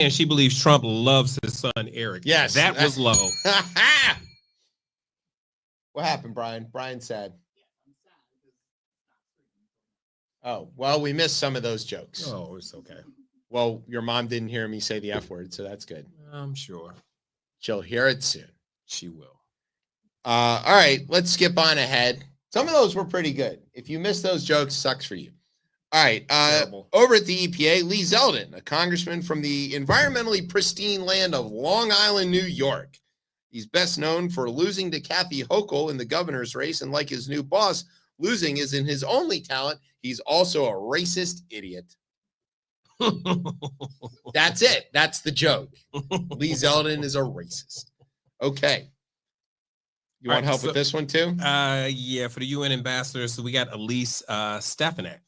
And she believes Trump loves his son, Eric. Yes. That was low. What happened, Brian? Brian said. Oh, well, we missed some of those jokes. Oh, it's okay. Well, your mom didn't hear me say the F word, so that's good. I'm sure. She'll hear it soon. She will. All right, let's skip on ahead. Some of those were pretty good. If you missed those jokes, sucks for you. All right, over at the EPA, Lee Zeldin, a congressman from the environmentally pristine land of Long Island, New York. He's best known for losing to Kathy Hochul in the governor's race, and like his new boss, losing isn't his only talent. He's also a racist idiot. That's it. That's the joke. Lee Zeldin is a racist. Okay. You want help with this one too? Yeah, for the UN ambassador, so we got Elise Stefanik.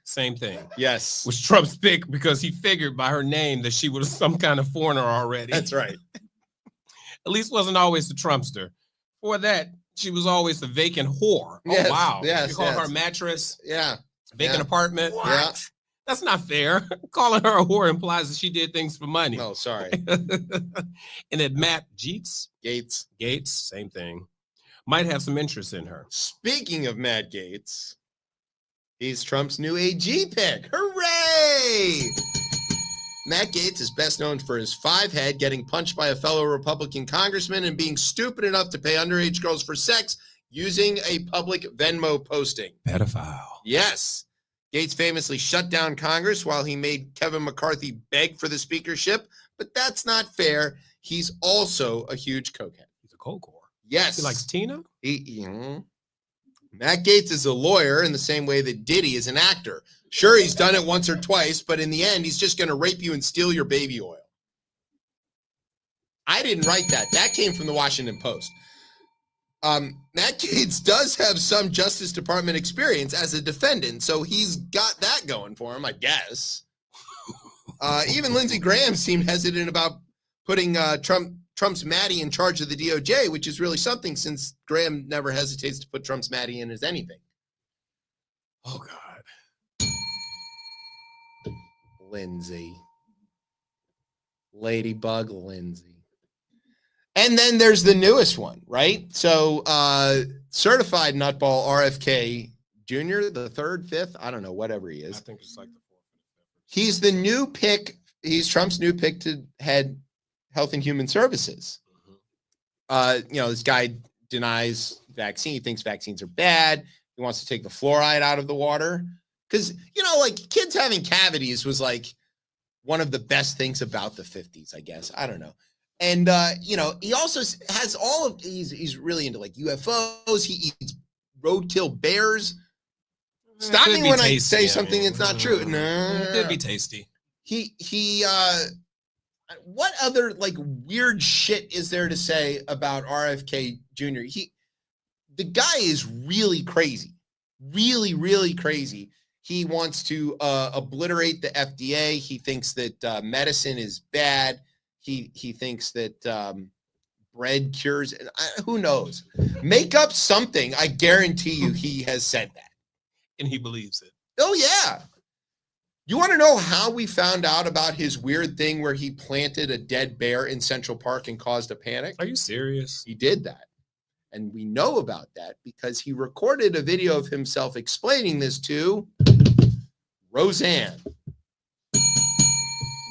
Same thing. Yes. Which Trump's picked because he figured by her name that she was some kind of foreigner already. That's right. Elise wasn't always the Trumpster. For that, she was always a vacant whore. Yes, Oh, wow. Yes, you call her a mattress? Yeah. Vacant apartment? What? Yeah. That's not fair. Calling her a whore implies that she did things for money. No, sorry. And then Matt Gates, same thing, might have some interest in her. Speaking of Matt Gaetz, he's Trump's new AG pick. Hooray! Matt Gaetz is best known for his 5-head getting punched by a fellow Republican congressman and being stupid enough to pay underage girls for sex using a public Venmo posting. Pedophile. Yes. Gaetz famously shut down Congress while he made Kevin McCarthy beg for the speakership, but that's not fair. He's also a huge cokehead. He's a coke whore. Yes. He likes Tina? Matt Gaetz is a lawyer in the same way that Diddy is an actor. Sure, he's done it once or twice, but in the end, he's just going to rape you and steal your baby oil. I didn't write that. That came from the Washington Post. Matt Gaetz does have some Justice Department experience as a defendant, so he's got that going for him, I guess. Even Lindsey Graham seemed hesitant about putting Trump's Maddie in charge of the DOJ, which is really something since Graham never hesitates to put Trump's Maddie in as anything. Oh, God. Lindsay. Ladybug Lindsay. And then there's the newest one, right? So certified nutball RFK Jr., the 3rd, 5th, I don't know, whatever he is. I think it's like the 4th. He's the new pick. He's Trump's new pick to head Health and Human Services. This guy denies vaccine. He thinks vaccines are bad. He wants to take the fluoride out of the water. Because, kids having cavities was like one of the best things about the 50s, I guess. I don't know. And, he also has he's really into like UFOs. He eats roadkill bears. Stop me when I say something that's not true. No. It could be tasty. What other like weird shit is there to say about RFK Jr.? The guy is really crazy. Really, really crazy. He wants to obliterate the FDA. He thinks that medicine is bad. He thinks that bread cures. Who knows? Make up something. I guarantee you he has said that. And he believes it. Oh, yeah. You want to know how we found out about his weird thing where he planted a dead bear in Central Park and caused a panic? Are you serious? He did that. And we know about that because he recorded a video of himself explaining this to Roseanne.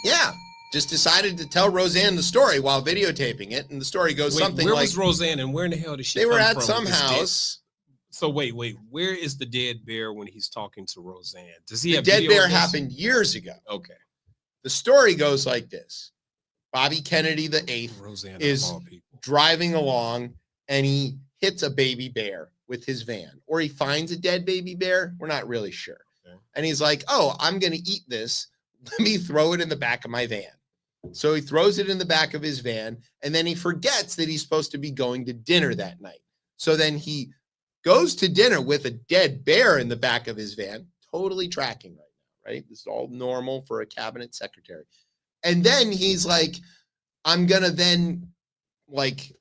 Yeah. Just decided to tell Roseanne the story while videotaping it. And the story goes something like... Where was Roseanne and where in the hell did she come from? They were at from some house. So wait. Where is the dead bear when he's talking to Roseanne? Does he have the dead bear of this? Happened years ago. Okay. The story goes like this. Bobby Kennedy VIII Roseanne is driving along and he hits a baby bear with his van. Or he finds a dead baby bear. We're not really sure. Okay. And he's like, oh, I'm going to eat this. Let me throw it in the back of my van. So he throws it in the back of his van. And then he forgets that he's supposed to be going to dinner that night. So then he goes to dinner with a dead bear in the back of his van, totally tracking right now, right? This is all normal for a cabinet secretary. And then he's like, I'm going to then like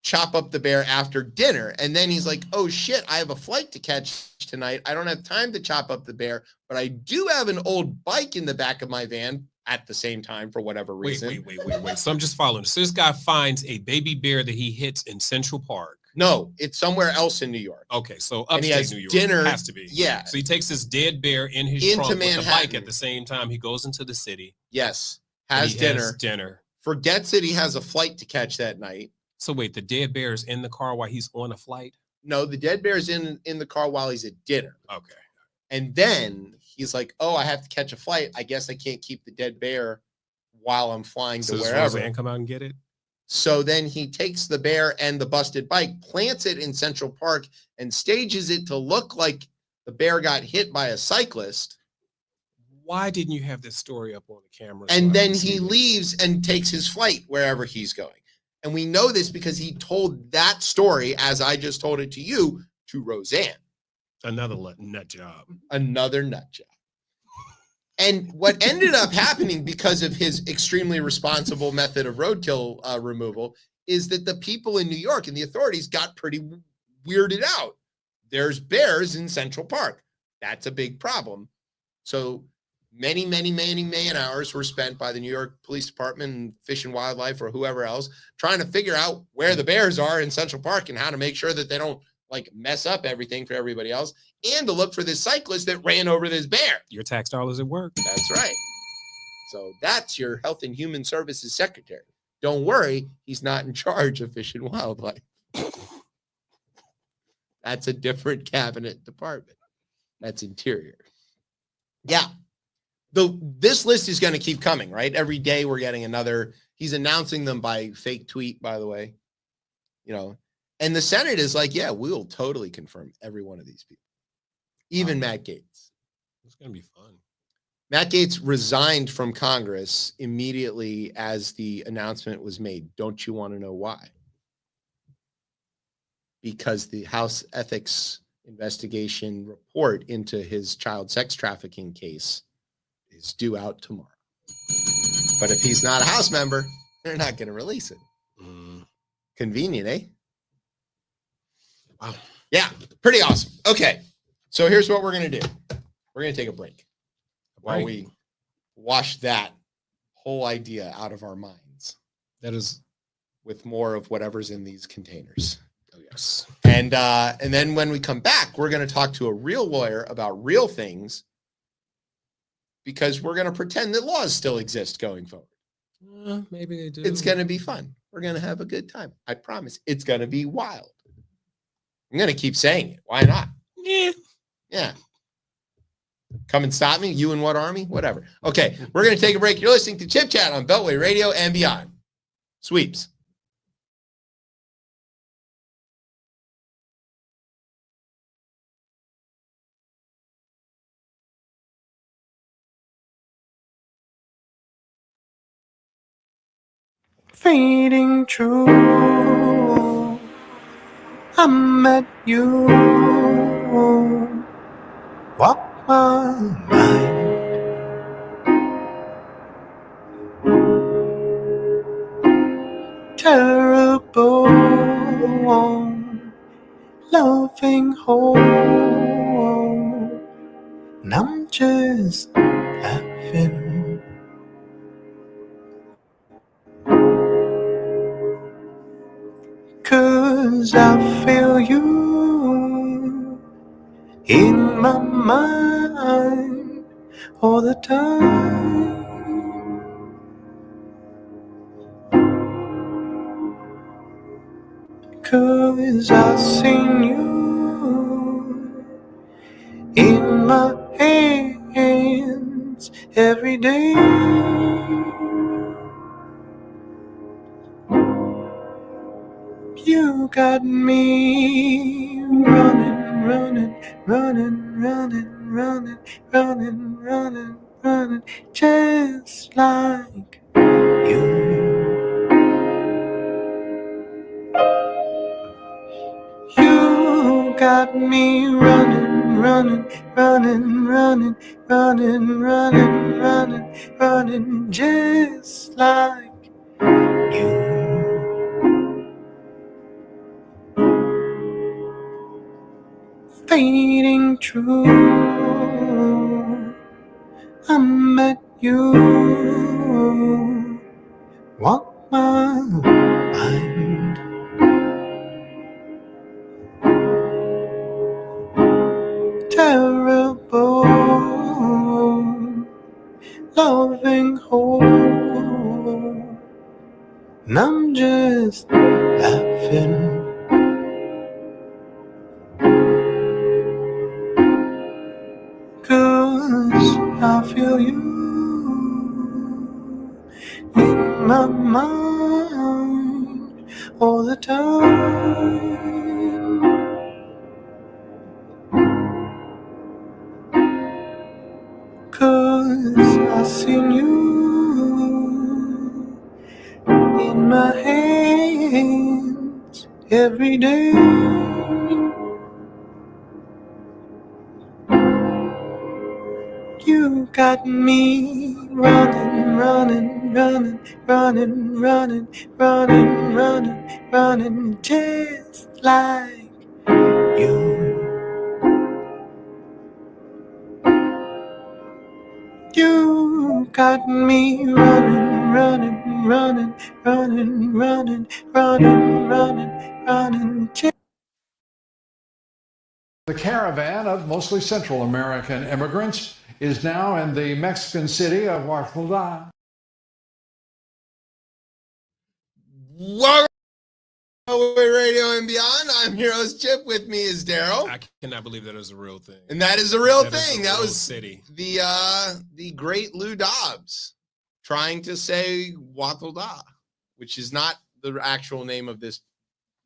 chop up the bear after dinner. And then he's like, oh shit, I have a flight to catch tonight. I don't have time to chop up the bear, but I do have an old bike in the back of my van. at the same time for whatever Wait, reason. wait. So I'm just following. So this guy finds a baby bear that he hits in Central Park. No, it's somewhere else in New York. Okay, so And he upstate has New York dinner. has to be. Yeah. So he takes this dead bear in his Into trunk with the bike Manhattan. at the same time. He goes into the city. Yes. and Has he dinner. dinner. Forgets that he has a flight to catch that night. So wait, the dead bear is in the car while he's on a flight? No, the dead bear is in the car while he's at dinner. Okay. And then he's like, oh, I have to catch a flight. I guess I can't keep the dead bear while I'm flying So to does wherever. Roseanne come out and get it? So then he takes the bear and the busted bike, plants it in Central Park, and stages it to look like the bear got hit by a cyclist. Why didn't you have this story up on the camera? And then he leaves and takes his flight wherever he's going. And we know this because he told that story, as I just told it to you, to Roseanne. Another nut job. Another nut job. And what ended up happening because of his extremely responsible method of roadkill removal is that the people in New York and the authorities got pretty weirded out. There's bears in Central Park. That's a big problem. So many man hours were spent by the New York Police Department and Fish and Wildlife or whoever else trying to figure out where the bears are in Central Park and how to make sure that they don't like mess up everything for everybody else, and to look for this cyclist that ran over this bear. Your tax dollars at work. That's right. So that's your Health and Human Services Secretary. Don't worry, he's not in charge of Fish and Wildlife. That's a different cabinet department. That's Interior. Yeah. This list is going to keep coming, right? Every day we're getting another. He's announcing them by fake tweet, by the way. You know, and the Senate is like, yeah, we'll totally confirm every one of these people. Even Matt Gaetz. It's going to be fun. Matt Gaetz resigned from Congress immediately as the announcement was made. Don't you want to know why? Because the House Ethics investigation report into his child sex trafficking case is due out tomorrow. But if he's not a House member, they're not going to release it. Convenient, eh? Wow. Yeah, pretty awesome. Okay, so here's what we're going to do. We're going to take a break while we wash that whole idea out of our minds. That is with more of whatever's in these containers. Oh, yes. And then when we come back, we're going to talk to a real lawyer about real things because we're going to pretend that laws still exist going forward. Maybe they do. It's going to be fun. We're going to have a good time. I promise. It's going to be wild. I'm going to keep saying it. Why not? Yeah. Come and stop me. You and what army? Whatever. Okay. We're going to take a break. You're listening to Chip Chat on Beltway Radio and beyond. Sweeps. Fading true, I met you. Walk my mind. Terrible, loving home, and I'm just laughing. Cause I feel you in my mind all the time. Cause I seen you in my hands every day. You got me running, just like you. You got me running, just like you. Fading true, I met You want my mind. Terrible, loving hole. And I'm just laughing. 'Cause I feel you in my mind all the time. Cause I seen you in my hands every day. You got me running, running, running, running, running, running, running, running, just like you. You got me running, running, running, running, running, running, running, running, just. The caravan of mostly Central American immigrants is now in the Mexican city of Oaxaca. Welcome to Radio and Beyond. I'm your host, Chip. With me is Daryl. I cannot believe that is a real thing. And that is a real That is thing. a That real was city. the great Lou Dobbs trying to say Oaxaca, which is not the actual name of this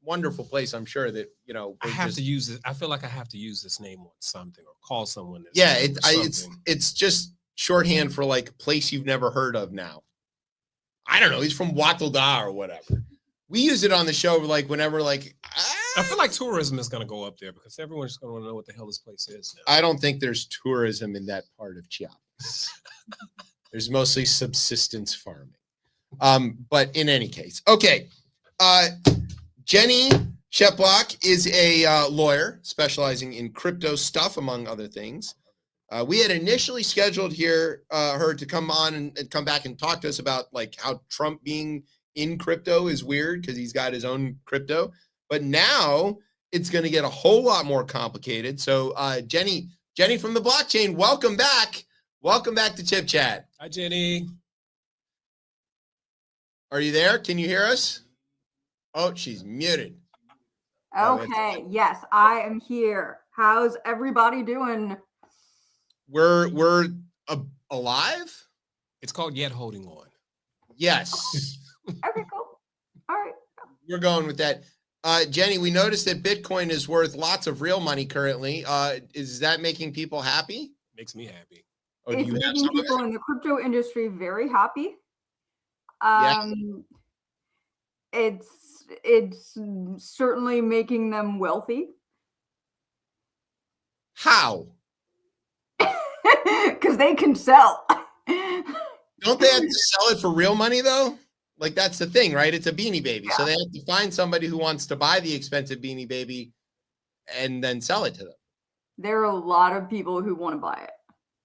wonderful place. I'm sure that, you know, I have to use it. I feel like I have to use this name on something or call someone this. Yeah, name or something. it's just shorthand for like place you've never heard of now. I don't know. He's from Oaxaca or whatever. We use it on the show like whenever like I feel like tourism is going to go up there because everyone's going to want to know what the hell this place is now. I don't think there's tourism in that part of Chiapas. There's mostly subsistence farming. But in any case, okay. Jenny Sheplock is a lawyer specializing in crypto stuff, among other things. We had initially scheduled her to come on and come back and talk to us about like how Trump being in crypto is weird because he's got his own crypto. But now it's going to get a whole lot more complicated. So Jenny from the blockchain, welcome back. Welcome back to Chip Chat. Hi, Jenny. Are you there? Can you hear us? Oh, she's muted. Okay, yes, I am here. How's everybody doing? We're alive? It's called Yet Holding On. Yes. Okay, cool. All right. We're going with that. Jenny, we noticed that Bitcoin is worth lots of real money currently. Is that making people happy? Makes me happy. Or do It's you have making some of it? people in the crypto industry very happy. Yeah. It's certainly making them wealthy. How? Because they can sell. Don't they have to sell it for real money though? Like that's the thing, right? It's a Beanie Baby. So they have to find somebody who wants to buy the expensive Beanie Baby and then sell it to them. There are a lot of people who want to buy it.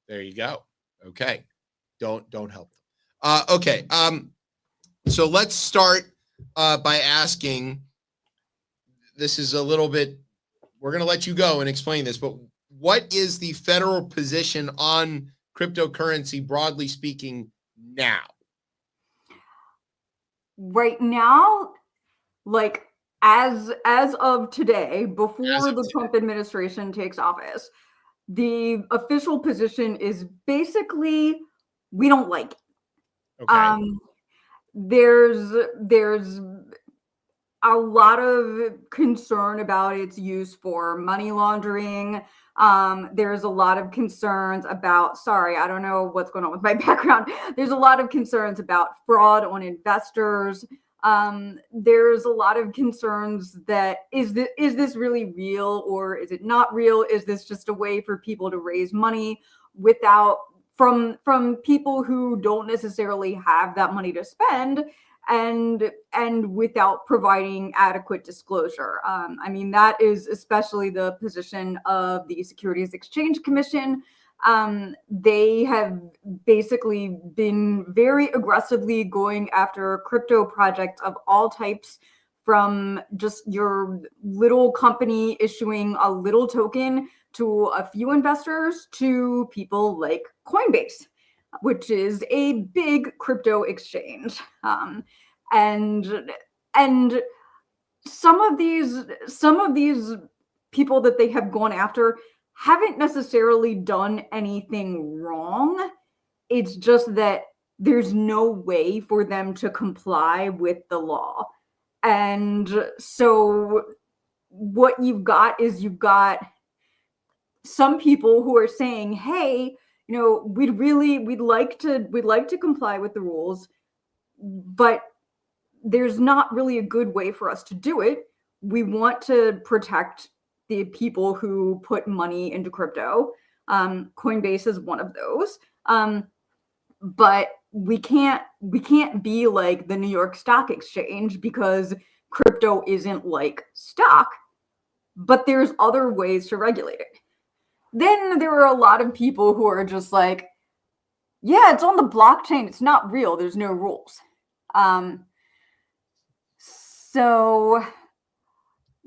There you go. Okay. Don't help them. Okay. So let's start by asking, this is a little bit, we're going to let you go and explain this, but what is the federal position on cryptocurrency, broadly speaking, now? Right now, like as of today, before the Trump administration takes office, the official position is basically we don't like it. Okay. There's a lot of concern about its use for money laundering. There's a lot of concerns about, sorry, I don't know what's going on with my background. There's a lot of concerns about fraud on investors. There's a lot of concerns that is this really real or is it not real? Is this just a way for people to raise money from people who don't necessarily have that money to spend and without providing adequate disclosure? I mean, that is especially the position of the Securities Exchange Commission. They have basically been very aggressively going after crypto projects of all types, from just your little company issuing a little token to a few investors to people like Coinbase, which is a big crypto exchange. And some of these people that they have gone after haven't necessarily done anything wrong. It's just that there's no way for them to comply with the law. And so what you've got is you've got some people who are saying, hey, we'd like to comply with the rules, but there's not really a good way for us to do it. We want to protect the people who put money into crypto. Coinbase is one of those. But we can't be like the New York Stock Exchange because crypto isn't like stock, but there's other ways to regulate it. Then there are a lot of people who are just like, yeah, it's on the blockchain. It's not real. There's no rules. So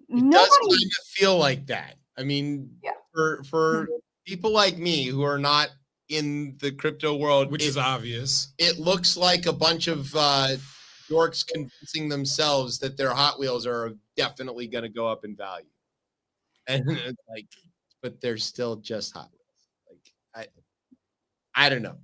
it does kind of feel like that. I mean, yeah. For people like me who are not in the crypto world, which is obvious, it looks like a bunch of dorks convincing themselves that their Hot Wheels are definitely going to go up in value, and it's like, but they're still just Hot Wheels. Like I don't know.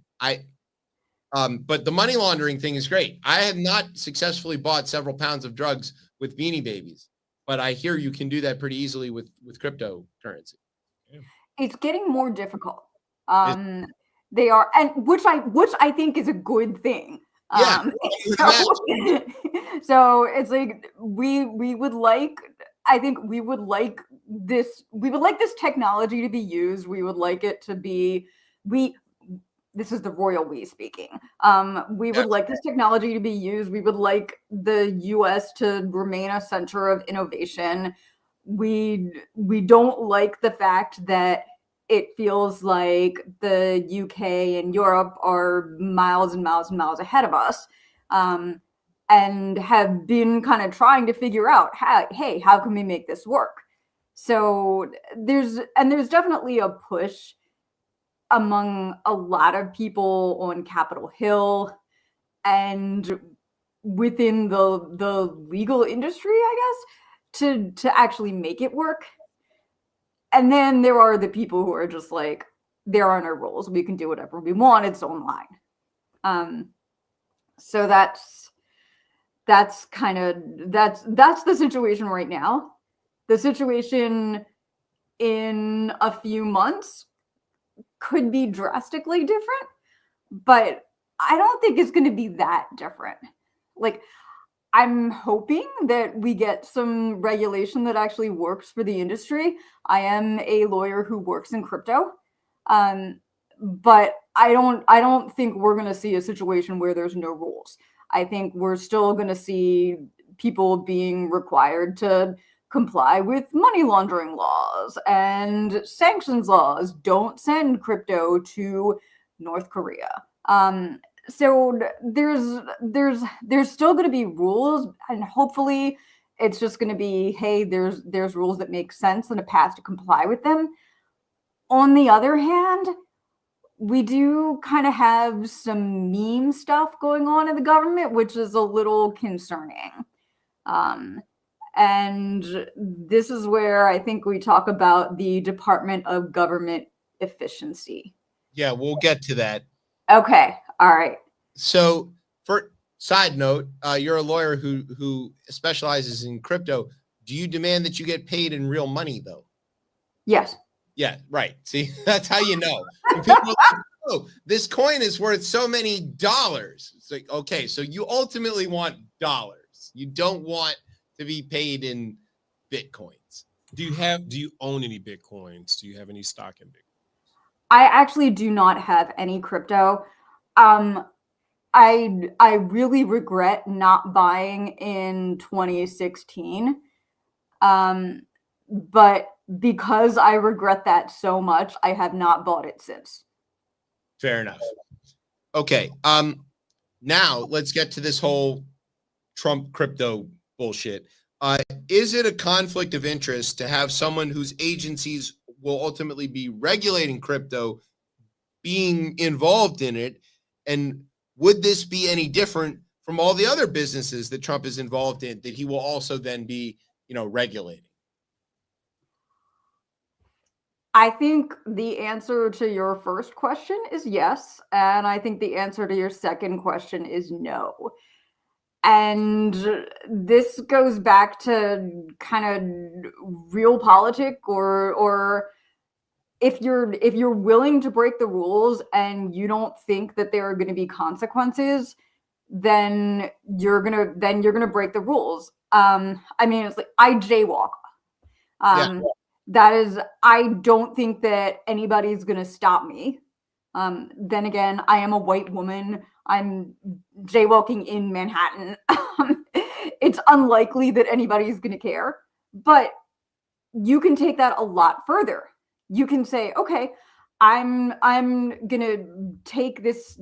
But the money laundering thing is great. I have not successfully bought several pounds of drugs with Beanie Babies, but I hear you can do that pretty easily with cryptocurrency. It's getting more difficult. They are, and which I think is a good thing. Yeah. So it's like we would like, I think we would like this technology to be used. We would like it to be, this is the royal we speaking. We would like this technology to be used. We would like the US to remain a center of innovation. We don't like the fact that it feels like the UK and Europe are miles and miles and miles ahead of us, and have been kind of trying to figure out how can we make this work? So there's definitely a push among a lot of people on Capitol Hill and within the legal industry, I guess, to actually make it work. And then there are the people who are just like, there are no rules. We can do whatever we want. It's online. So that's the situation right now. The situation in a few months could be drastically different, but I don't think it's going to be that different. Like, I'm hoping that we get some regulation that actually works for the industry. I am a lawyer who works in crypto, but I don't think we're going to see a situation where there's no rules. I think we're still going to see people being required to comply with money laundering laws and sanctions laws. Don't send crypto to North Korea. So there's still going to be rules, and hopefully it's just going to be, hey, there's rules that make sense and a path to comply with them. On the other hand, we do kind of have some meme stuff going on in the government, which is a little concerning. And this is where I think we talk about the Department of Government Efficiency. Yeah, we'll get to that. Okay. All right. So, for side note, you're a lawyer who specializes in crypto. Do you demand that you get paid in real money, though? Yes. Yeah, right. See, that's how you know. When people are like, oh, this coin is worth so many dollars. It's like, okay, so you ultimately want dollars. You don't want to be paid in Bitcoins. Do you own any Bitcoins? Do you have any stock in Bitcoin? I actually do not have any crypto. I really regret not buying in 2016. But because I regret that so much, I have not bought it since. Fair enough. Okay. Now let's get to this whole Trump crypto bullshit. Is it a conflict of interest to have someone whose agencies will ultimately be regulating crypto being involved in it? And would this be any different from all the other businesses that Trump is involved in that he will also then be, regulating? I think the answer to your first question is yes. And I think the answer to your second question is no. And this goes back to kind of realpolitik, or if you're willing to break the rules and you don't think that there are going to be consequences, then you're gonna break the rules. I mean, it's like I jaywalk. Yeah. That is, I don't think that anybody's gonna stop me. Then again, I am a white woman. I'm jaywalking in Manhattan. It's unlikely that anybody's gonna care, but you can take that a lot further. You can say, okay, I'm gonna take this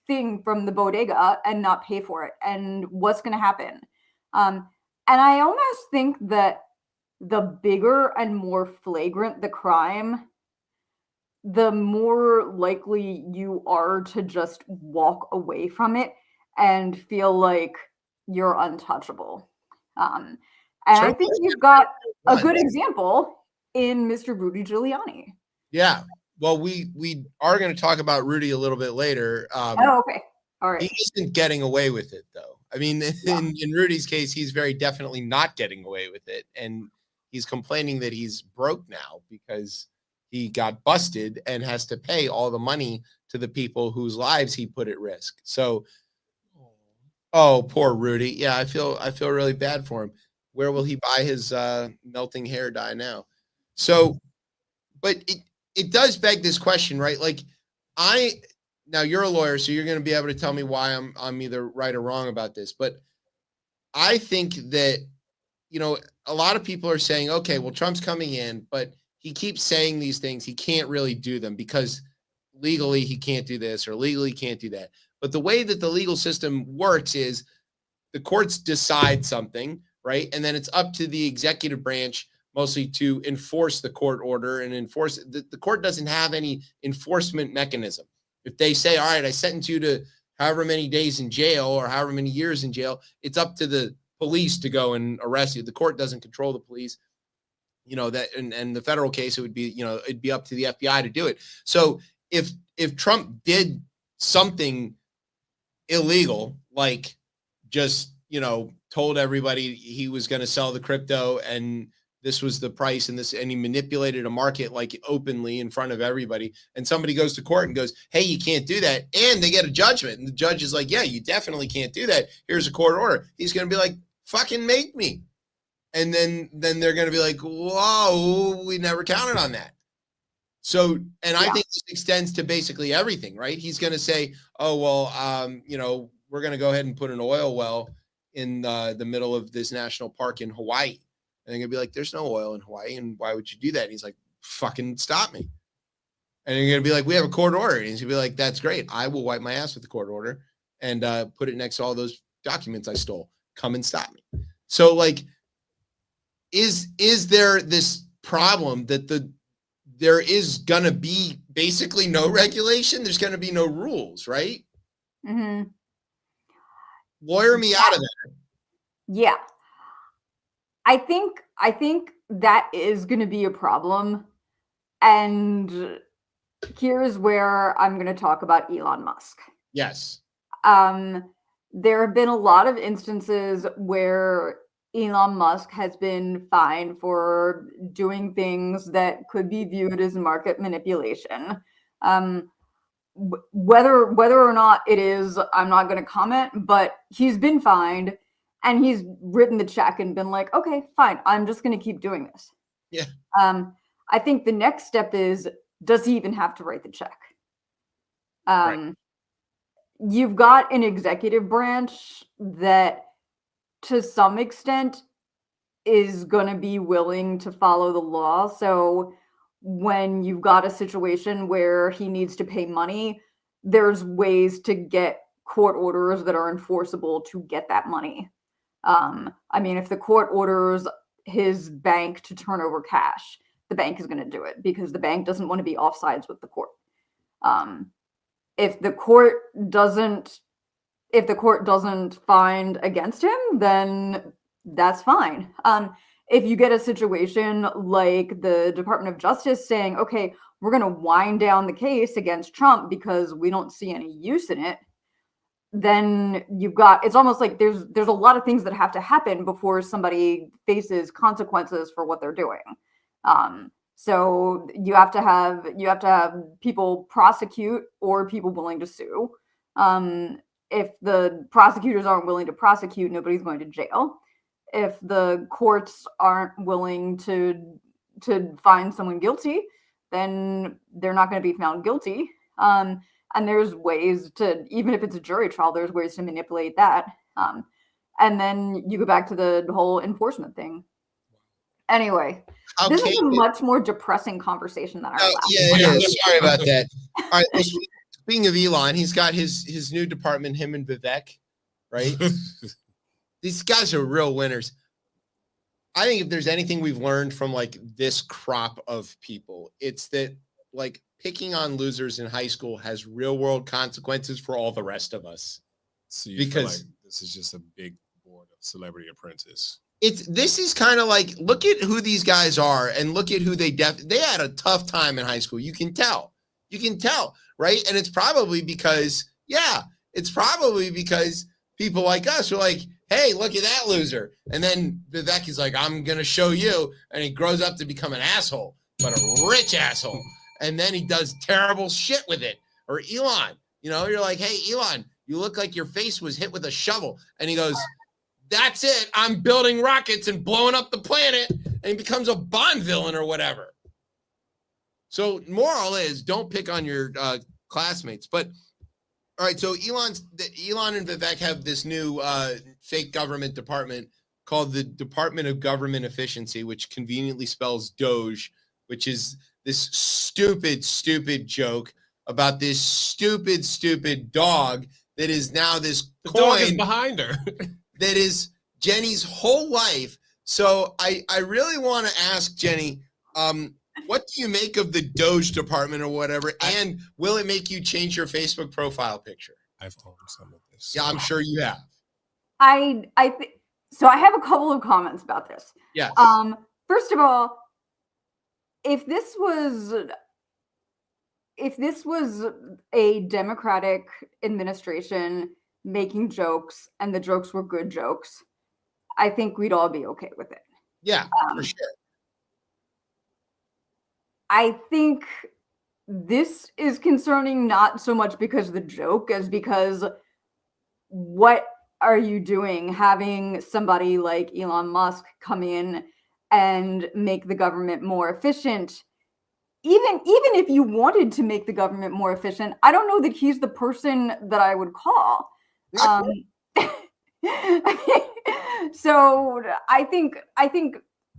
thing from the bodega and not pay for it, and what's gonna happen? And I almost think that the bigger and more flagrant the crime, the more likely you are to just walk away from it and feel like you're untouchable. And I think you've got a good example in Mr. Rudy Giuliani. Yeah. Well, we are going to talk about Rudy a little bit later. Oh, okay. All right. He isn't getting away with it, though. I mean, in Rudy's case, he's very definitely not getting away with it. And he's complaining that he's broke now because he got busted and has to pay all the money to the people whose lives he put at risk. So, oh, poor Rudy. Yeah, I feel really bad for him. Where will he buy his melting hair dye now? So, but it does beg this question, right? Like, now you're a lawyer, so you're going to be able to tell me why I'm either right or wrong about this. But I think that, a lot of people are saying, okay, well, Trump's coming in, but he keeps saying these things. He can't really do them because legally he can't do this or legally can't do that. But the way that the legal system works is the courts decide something, right? And then it's up to the executive branch mostly to enforce the court order and enforce it. The court doesn't have any enforcement mechanism. If they say, all right, I sentence you to however many days in jail or however many years in jail, it's up to the police to go and arrest you. The court doesn't control the police. That in the federal case, it would be, it'd be up to the FBI to do it. So if Trump did something illegal, like just, told everybody he was going to sell the crypto and this was the price and he manipulated a market like openly in front of everybody, and somebody goes to court and goes, hey, you can't do that. And they get a judgment and the judge is like, yeah, you definitely can't do that. Here's a court order. He's going to be like, fucking make me. And then they're going to be like, whoa, we never counted on that. So, and I think this extends to basically everything, right? He's going to say, oh, well, we're going to go ahead and put an oil well in the middle of this national park in Hawaii. And they're going to be like, there's no oil in Hawaii. And why would you do that? And he's like, fucking stop me. And you're going to be like, we have a court order. And he's going to be like, that's great. I will wipe my ass with the court order and put it next to all those documents I stole. Come and stop me. So, like, is there this problem that there is going to be basically no regulation? There's going to be no rules, right? Mm-hmm. Lawyer me out of that. Yeah. I think that is going to be a problem. And here's where I'm going to talk about Elon Musk. Yes. There have been a lot of instances where Elon Musk has been fined for doing things that could be viewed as market manipulation. Whether or not it is, I'm not going to comment, but he's been fined and he's written the check and been like, okay, fine, I'm just going to keep doing this. Yeah. I think the next step is, does he even have to write the check? Right. You've got an executive branch that, to some extent, is going to be willing to follow the law. So when you've got a situation where he needs to pay money, there's ways to get court orders that are enforceable to get that money. I mean, if the court orders his bank to turn over cash, the bank is going to do it because the bank doesn't want to be offsides with the court. If the court doesn't find against him, then that's fine. If you get a situation like the Department of Justice saying, okay, we're going to wind down the case against Trump because we don't see any use in it, then it's almost like there's a lot of things that have to happen before somebody faces consequences for what they're doing. So you have to have people prosecute or people willing to sue. If the prosecutors aren't willing to prosecute, nobody's going to jail. If the courts aren't willing to find someone guilty, then they're not going to be found guilty. And there's ways to, even if it's a jury trial, there's ways to manipulate that. And then you go back to the whole enforcement thing. Anyway, this is a much more depressing conversation than our last. Yeah, it is. Sorry about that. All right. Well, speaking of Elon, he's got his new department, him and Vivek, right? These guys are real winners. I think if there's anything we've learned from like this crop of people, it's that like picking on losers in high school has real world consequences for all the rest of us. So you feel like this is just a big board of Celebrity Apprentice. This is kind of like, look at who these guys are and look at who they had a tough time in high school. You can tell, right? And it's probably because people like us are like, hey, look at that loser. And then Vivek is like, I'm going to show you. And he grows up to become an asshole, but a rich asshole. And then he does terrible shit with it. Or Elon, you're like, hey, Elon, you look like your face was hit with a shovel. And he goes, that's it. I'm building rockets and blowing up the planet. And he becomes a Bond villain or whatever. So moral is don't pick on your classmates. But all right, so Elon and Vivek have this new fake government department called the Department of Government Efficiency, which conveniently spells Doge, which is this stupid joke about this stupid dog that is now this coin dog is behind her. That is Jenny's whole life. So I really want to ask Jenny, what do you make of the Doge department or whatever? And will it make you change your Facebook profile picture? I've owned some of this. Yeah, I'm sure you have. So I have a couple of comments about this. Yes. First of all, if this was a Democratic administration making jokes and the jokes were good jokes, I think we'd all be okay with it. Yeah, for sure. I think this is concerning not so much because of the joke as because what are you doing having somebody like Elon Musk come in and make the government more efficient? Even if you wanted to make the government more efficient, I don't know that he's the person that I would call. So I think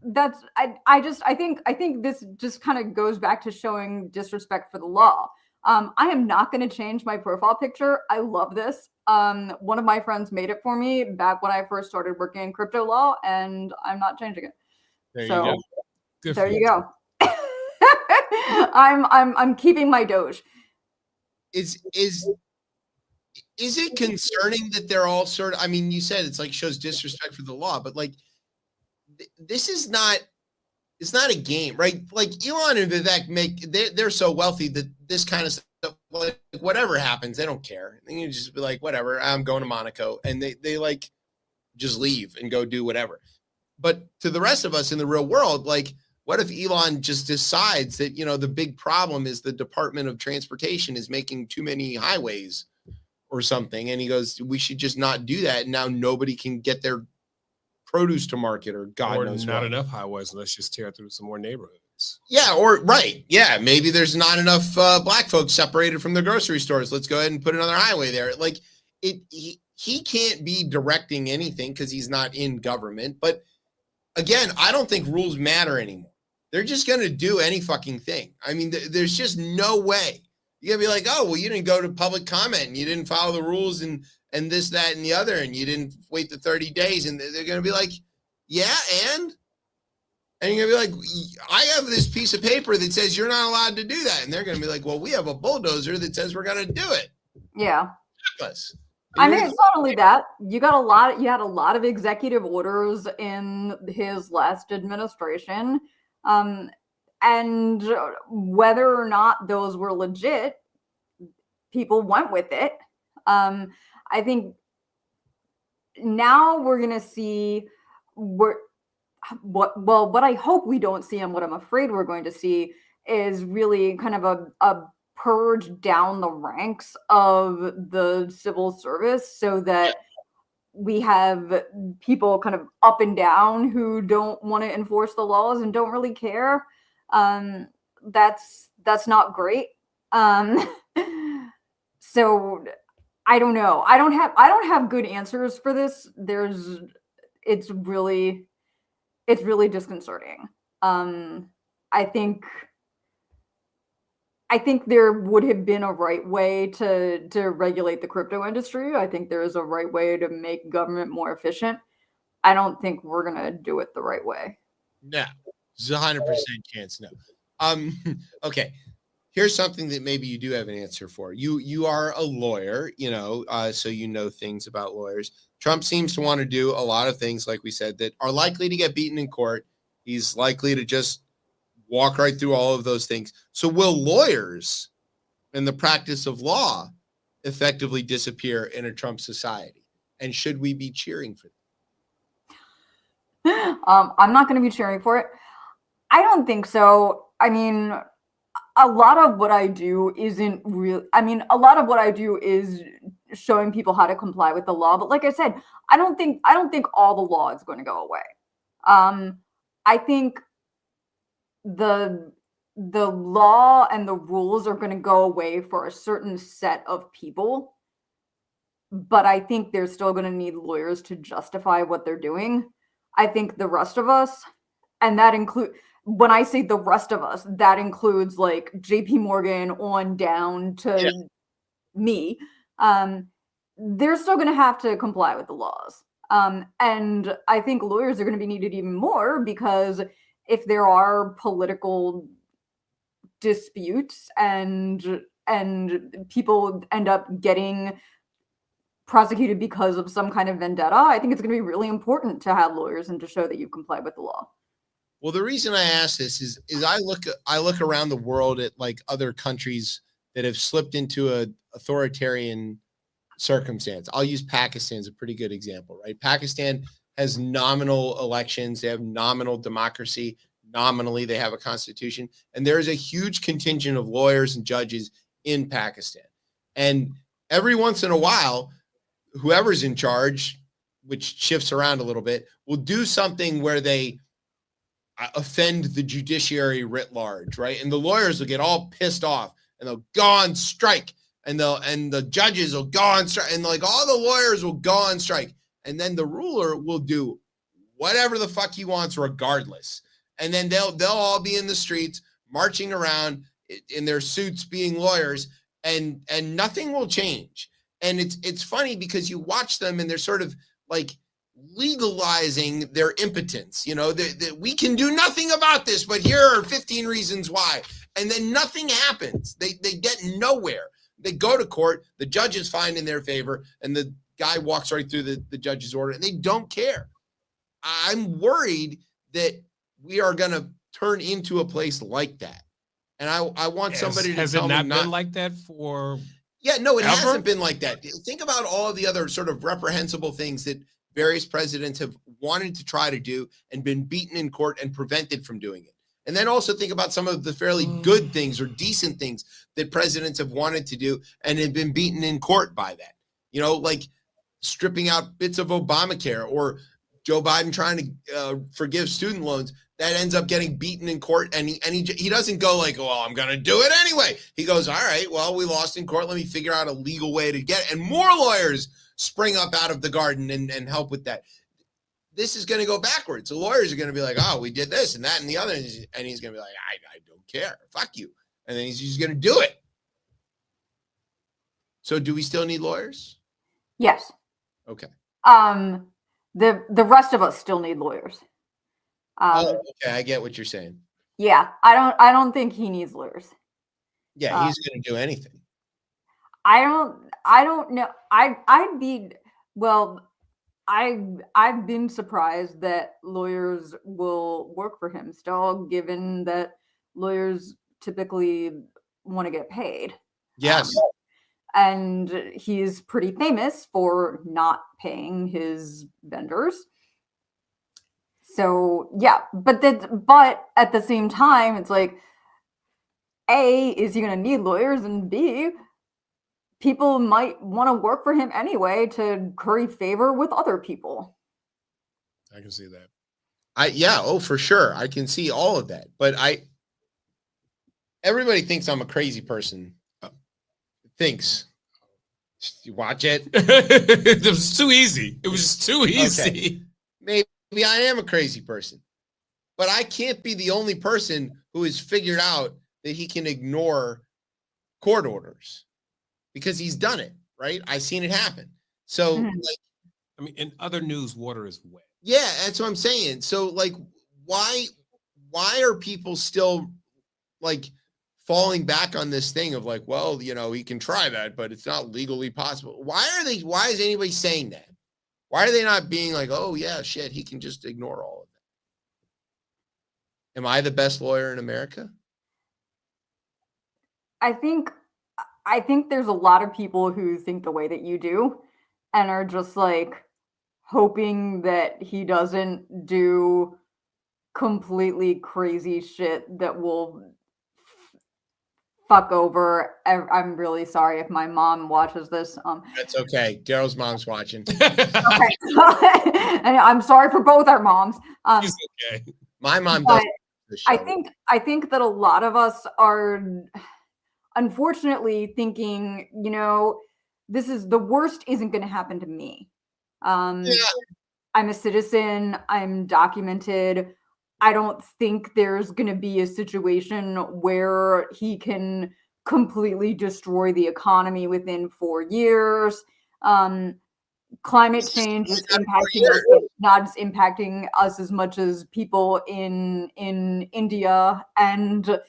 that's I think this just kind of goes back to showing disrespect for the law. I am not going to change my profile picture. I love this. One of my friends made it for me back when I first started working in crypto law, and I'm not changing it. There you go. Good there you go. I'm keeping my Doge. Is it concerning that they're all sort of, I mean, you said it's like shows disrespect for the law, but like this is not, it's not a game, right? Like Elon and Vivek they're so wealthy that this kind of stuff, like whatever happens, they don't care. They can just be like, whatever, I'm going to Monaco, and they like just leave and go do whatever. But to the rest of us in the real world, like, what if Elon just decides that, the big problem is the Department of Transportation is making too many highways or something, and he goes, we should just not do that, and now nobody can get their produce to market, or God knows not what. Enough highways. Let's just tear through some more neighborhoods. Yeah, or right. Yeah, maybe there's not enough black folks separated from the grocery stores. Let's go ahead and put another highway there. Like he can't be directing anything because he's not in government. But again, I don't think rules matter anymore. They're just going to do any fucking thing. I mean, there's just no way. You're going to be like, oh, well, you didn't go to public comment and you didn't follow the rules and this, that, and the other, and you didn't wait the 30 days. And they're going to be like, yeah, and you're going to be like, I have this piece of paper that says you're not allowed to do that. And they're going to be like, well, we have a bulldozer that says we're going to do it. Yeah. Us. I mean, it's not only that. You had a lot of executive orders in his last administration. And whether or not those were legit, people went with it. I think now we're going to see what I hope we don't see and what I'm afraid we're going to see is really kind of a purge down the ranks of the civil service so that we have people kind of up and down who don't want to enforce the laws and don't really care. That's not great. So I don't know. I don't have good answers for this. It's really disconcerting. I think there would have been a right way to regulate the crypto industry. I think there is a right way to make government more efficient. I don't think we're gonna do it the right way. No, it's 100% chance. No. Okay. Here's something that maybe you do have an answer for. You are a lawyer, so you know things about lawyers. Trump seems to want to do a lot of things, like we said, that are likely to get beaten in court. He's likely to just walk right through all of those things. So will lawyers and the practice of law effectively disappear in a Trump society? And should we be cheering for them? I'm not going to be cheering for it. I don't think so. I mean, a lot of what I do isn't real. I mean, a lot of what I do is showing people how to comply with the law. But like I said, I don't think all the law is going to go away. I think the law and the rules are going to go away for a certain set of people. But I think they're still going to need lawyers to justify what they're doing. I think the rest of us, and that includes, when I say the rest of us, that includes like JP Morgan on down to me. They're still going to have to comply with the laws. And I think lawyers are going to be needed even more because if there are political disputes and people end up getting prosecuted because of some kind of vendetta, I think it's going to be really important to have lawyers and to show that you've complied with the law. Well, the reason I ask this is I look around the world at like other countries that have slipped into a authoritarian circumstance. I'll use Pakistan as a pretty good example, right? Pakistan has nominal elections. They have nominal democracy. Nominally, they have a constitution. And there is a huge contingent of lawyers and judges in Pakistan. And every once in a while, whoever's in charge, which shifts around a little bit, will do something where they offend the judiciary writ large, right? And the lawyers will get all pissed off and they'll go on strike, and the judges will go on strike, and like all the lawyers will go on strike, and then the ruler will do whatever the fuck he wants regardless. And then they'll all be in the streets marching around in their suits being lawyers, and nothing will change. And it's funny because you watch them and they're sort of like legalizing their impotence. That we can do nothing about this, but here are 15 reasons why. And then nothing happens. They get nowhere. They go to court, the judges find in their favor, and the guy walks right through the judge's order, and they don't care. I'm worried that we are going to turn into a place like that. And I want somebody to has tell it me not been like that for no, it ever? hasn't been like that. Think about all of the other sort of reprehensible things that various presidents have wanted to try to do and been beaten in court and prevented from doing it. And then also think about some of the fairly good things or decent things that presidents have wanted to do and have been beaten in court by that. Like stripping out bits of Obamacare, or Joe Biden trying to forgive student loans. That ends up getting beaten in court, and he doesn't go like, well, I'm going to do it anyway. He goes, all right, well, we lost in court. Let me figure out a legal way to get it. And more lawyers spring up out of the garden and help with that. this is going to go backwards. The lawyers are going to be like, oh, we did this and that and the other. And he's going to be like, I don't care. Fuck you. And then he's just going to do it. So do we still need lawyers? Yes. Okay. The rest of us still need lawyers. Okay. I get what you're saying. Yeah. I don't think he needs lawyers. Yeah. He's going to do anything. I don't know. I've been surprised that lawyers will work for him still, given that lawyers typically want to get paid. Yes. And he's pretty famous for not paying his vendors. So yeah, but at the same time, it's like, A, is he going to need lawyers? And B, people might want to work for him anyway to curry favor with other people. I can see that. For sure. I can see all of that. But everybody thinks I'm a crazy person. Thinks. You watch it. It was too easy. It was too easy. Okay. Maybe I am a crazy person. But I can't be the only person who has figured out that he can ignore court orders. Because he's done it, right? I've seen it happen. So, in other news, water is wet. Yeah, that's what I'm saying. So, like, why are people still like falling back on this thing of like, well, he can try that, but it's not legally possible? Why is anybody saying that? Why are they not being like, oh yeah, shit, he can just ignore all of that? Am I the best lawyer in America? I think there's a lot of people who think the way that you do and are just like hoping that he doesn't do completely crazy shit that will fuck over. I'm really sorry if my mom watches this. That's okay. Daryl's mom's watching. Okay. And I'm sorry for both our moms. He's okay. My mom does. I think that a lot of us are unfortunately thinking, this is the worst isn't going to happen to me. I'm a citizen. I'm documented. I don't think there's going to be a situation where he can completely destroy the economy within 4 years. Climate change is impacting us, but not impacting us as much as people in India. And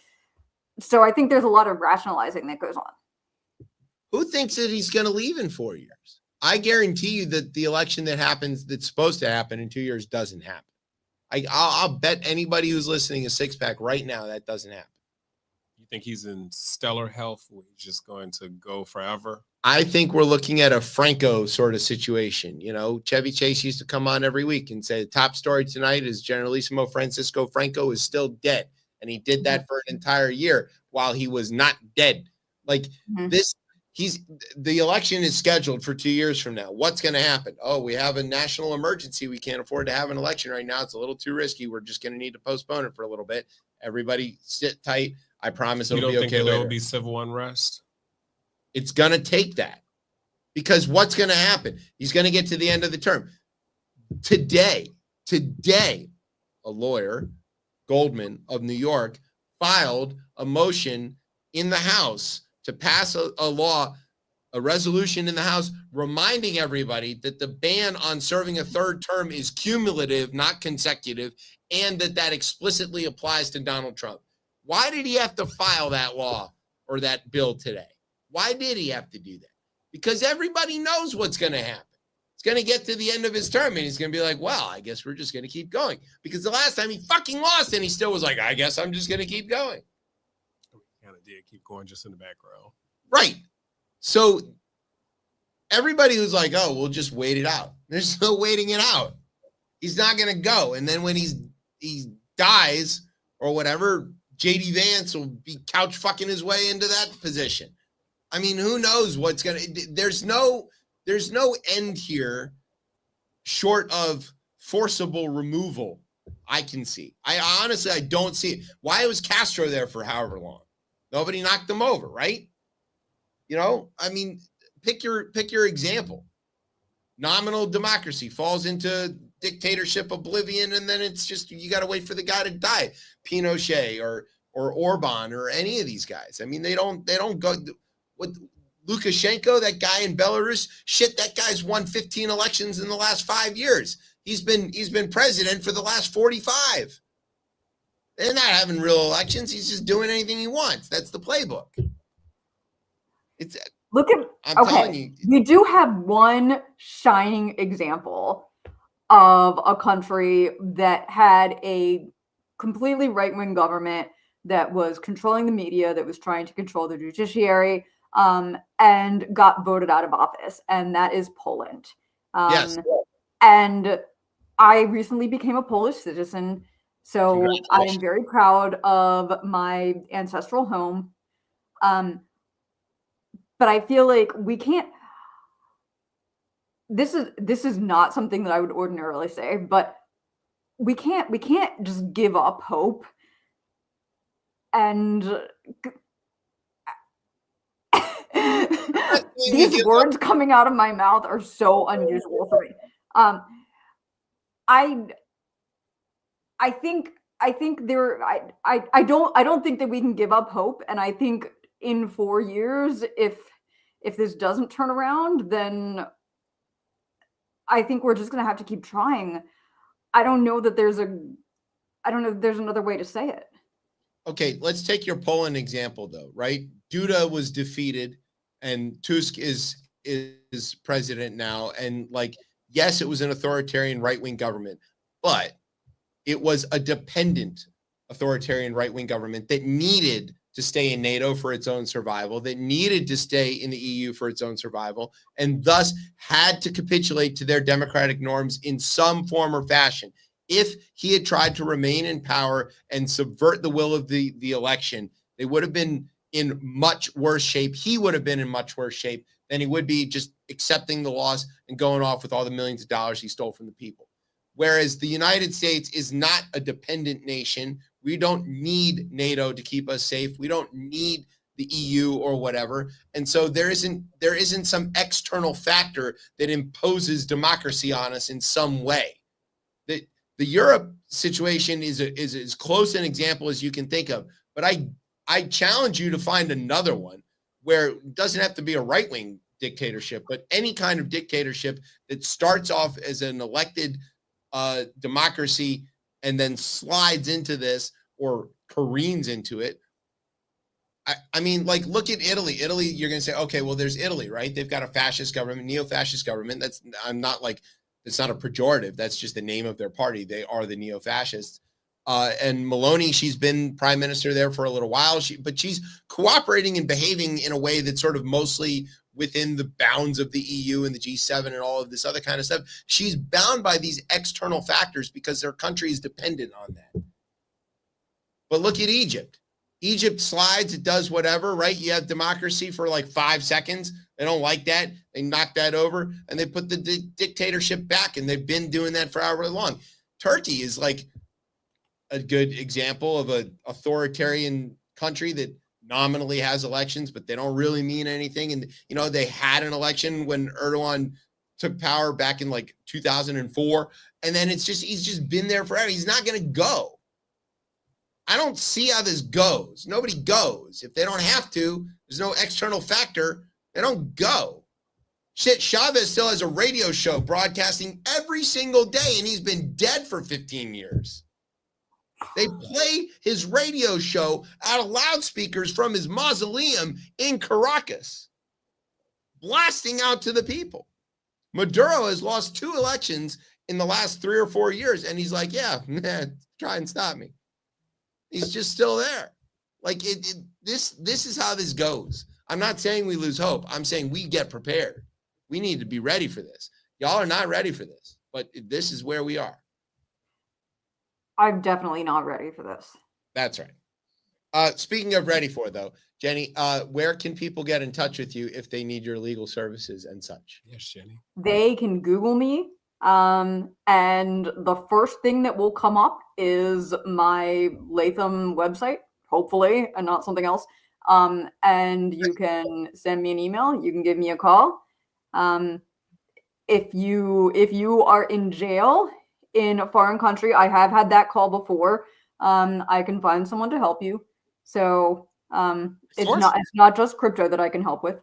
so I think there's a lot of rationalizing that goes on. Who thinks that he's going to leave in 4 years? I guarantee you that the election that's supposed to happen in 2 years doesn't happen. I'll bet anybody who's listening a six-pack right now that doesn't happen. You think he's in stellar health or he's just going to go forever? I think we're looking at a Franco sort of situation. Chevy Chase used to come on every week and say the top story tonight is Generalissimo Francisco Franco is still dead. And he did that for an entire year while he was not dead. Like the election is scheduled for 2 years from now. What's going to happen? Oh, we have a national emergency. We can't afford to have an election right now. It's a little too risky. We're just going to need to postpone it for a little bit. Everybody sit tight. I promise it'll be okay later. There will be civil unrest? It's going to take that because what's going to happen? He's going to get to the end of the term. Today, a lawyer, Goldman of New York, filed a motion in the House to pass a law, a resolution in the House, reminding everybody that the ban on serving a third term is cumulative, not consecutive, and that explicitly applies to Donald Trump. Why did he have to file that law or that bill today? Why did he have to do that? Because everybody knows what's going to happen. It's going to get to the end of his term, and he's going to be like, well, I guess we're just going to keep going. Because the last time he fucking lost, and he still was like, I guess I'm just going to keep going. Kind of did keep going just in the background. Right. So everybody who's like, oh, we'll just wait it out. There's no waiting it out. He's not going to go. And then when he dies or whatever, JD Vance will be couch fucking his way into that position. I mean, who knows what's going to, there's no end here short of forcible removal. I can see. I don't see it. Why was Castro there for however long? Nobody knocked him over, right? I mean, pick your example. Nominal democracy falls into dictatorship oblivion, and then it's just you got to wait for the guy to die. Pinochet or Orban or any of these guys. I mean, they don't go with Lukashenko, that guy in Belarus. Shit, that guy's won 15 elections in the last 5 years. He's been president for the last 45. They're not having real elections. He's just doing anything he wants. That's the playbook. It's Look at I'm telling you. We do have one shining example of a country that had a completely right-wing government that was controlling the media, that was trying to control the judiciary, and got voted out of office, and that is Poland. Yes. And I recently became a Polish citizen, so I am very proud of my ancestral home. But I feel like we can't. This is not something that I would ordinarily say, but we can't just give up hope. And these words coming out of my mouth are so unusual for me. I don't think that we can give up hope, and I think in 4 years, if this doesn't turn around, then I think we're just gonna have to keep trying. I don't know that there's another way to say it. Okay, let's take your Poland example though, right? Duda was defeated and Tusk is president now. And like, yes, it was an authoritarian right-wing government, but it was a dependent authoritarian right-wing government that needed to stay in NATO for its own survival, that needed to stay in the EU for its own survival, and thus had to capitulate to their democratic norms in some form or fashion. If he had tried to remain in power and subvert the will of the election, they would have been in much worse shape. He would have been in much worse shape than he would be just accepting the loss and going off with all the millions of dollars he stole from the people. Whereas the United States is not a dependent nation. We don't need NATO to keep us safe. We don't need the EU or whatever. And so there isn't some external factor that imposes democracy on us in some way. The Europe situation is as close an example as you can think of. But I challenge you to find another one where it doesn't have to be a right-wing dictatorship, but any kind of dictatorship that starts off as an elected democracy and then slides into this or careens into it. I mean, like, look at Italy. Italy, you're going to say, okay, well, there's Italy, right? They've got a fascist government, neo-fascist government. It's not a pejorative. That's just the name of their party. They are the neo-fascists. And Meloni, she's been prime minister there for a little while, but she's cooperating and behaving in a way that's sort of mostly within the bounds of the EU and the G7 and all of this other kind of stuff. She's bound by these external factors because their country is dependent on that. But look at Egypt. Egypt slides, it does whatever, right? You have democracy for like 5 seconds. They don't like that. They knock that over and they put the dictatorship back, and they've been doing that for however long. Turkey is like a good example of an authoritarian country that nominally has elections, but they don't really mean anything. And, you know, they had an election when Erdogan took power back in like 2004. And then he's just been there forever. He's not going to go. I don't see how this goes. Nobody goes. If they don't have to, there's no external factor. They don't go. Shit, Chavez still has a radio show broadcasting every single day, and he's been dead for 15 years. They play his radio show out of loudspeakers from his mausoleum in Caracas, blasting out to the people. Maduro has lost 2 elections in the last 3 or 4 years, and he's like, yeah, try and stop me. He's just still there. Like this is how this goes. I'm not saying we lose hope. I'm saying we get prepared. We need to be ready for this. Y'all are not ready for this, but this is where we are. I'm definitely not ready for this. That's right. Speaking of ready for, though, Jenny, where can people get in touch with you if they need your legal services and such? Yes, Jenny. They can Google me. And the first thing that will come up is my Latham website, hopefully, and not something else. And you can send me an email. You can give me a call. If you are in jail, in a foreign country, I have had that call before. I can find someone to help you. So it's not just crypto that I can help with.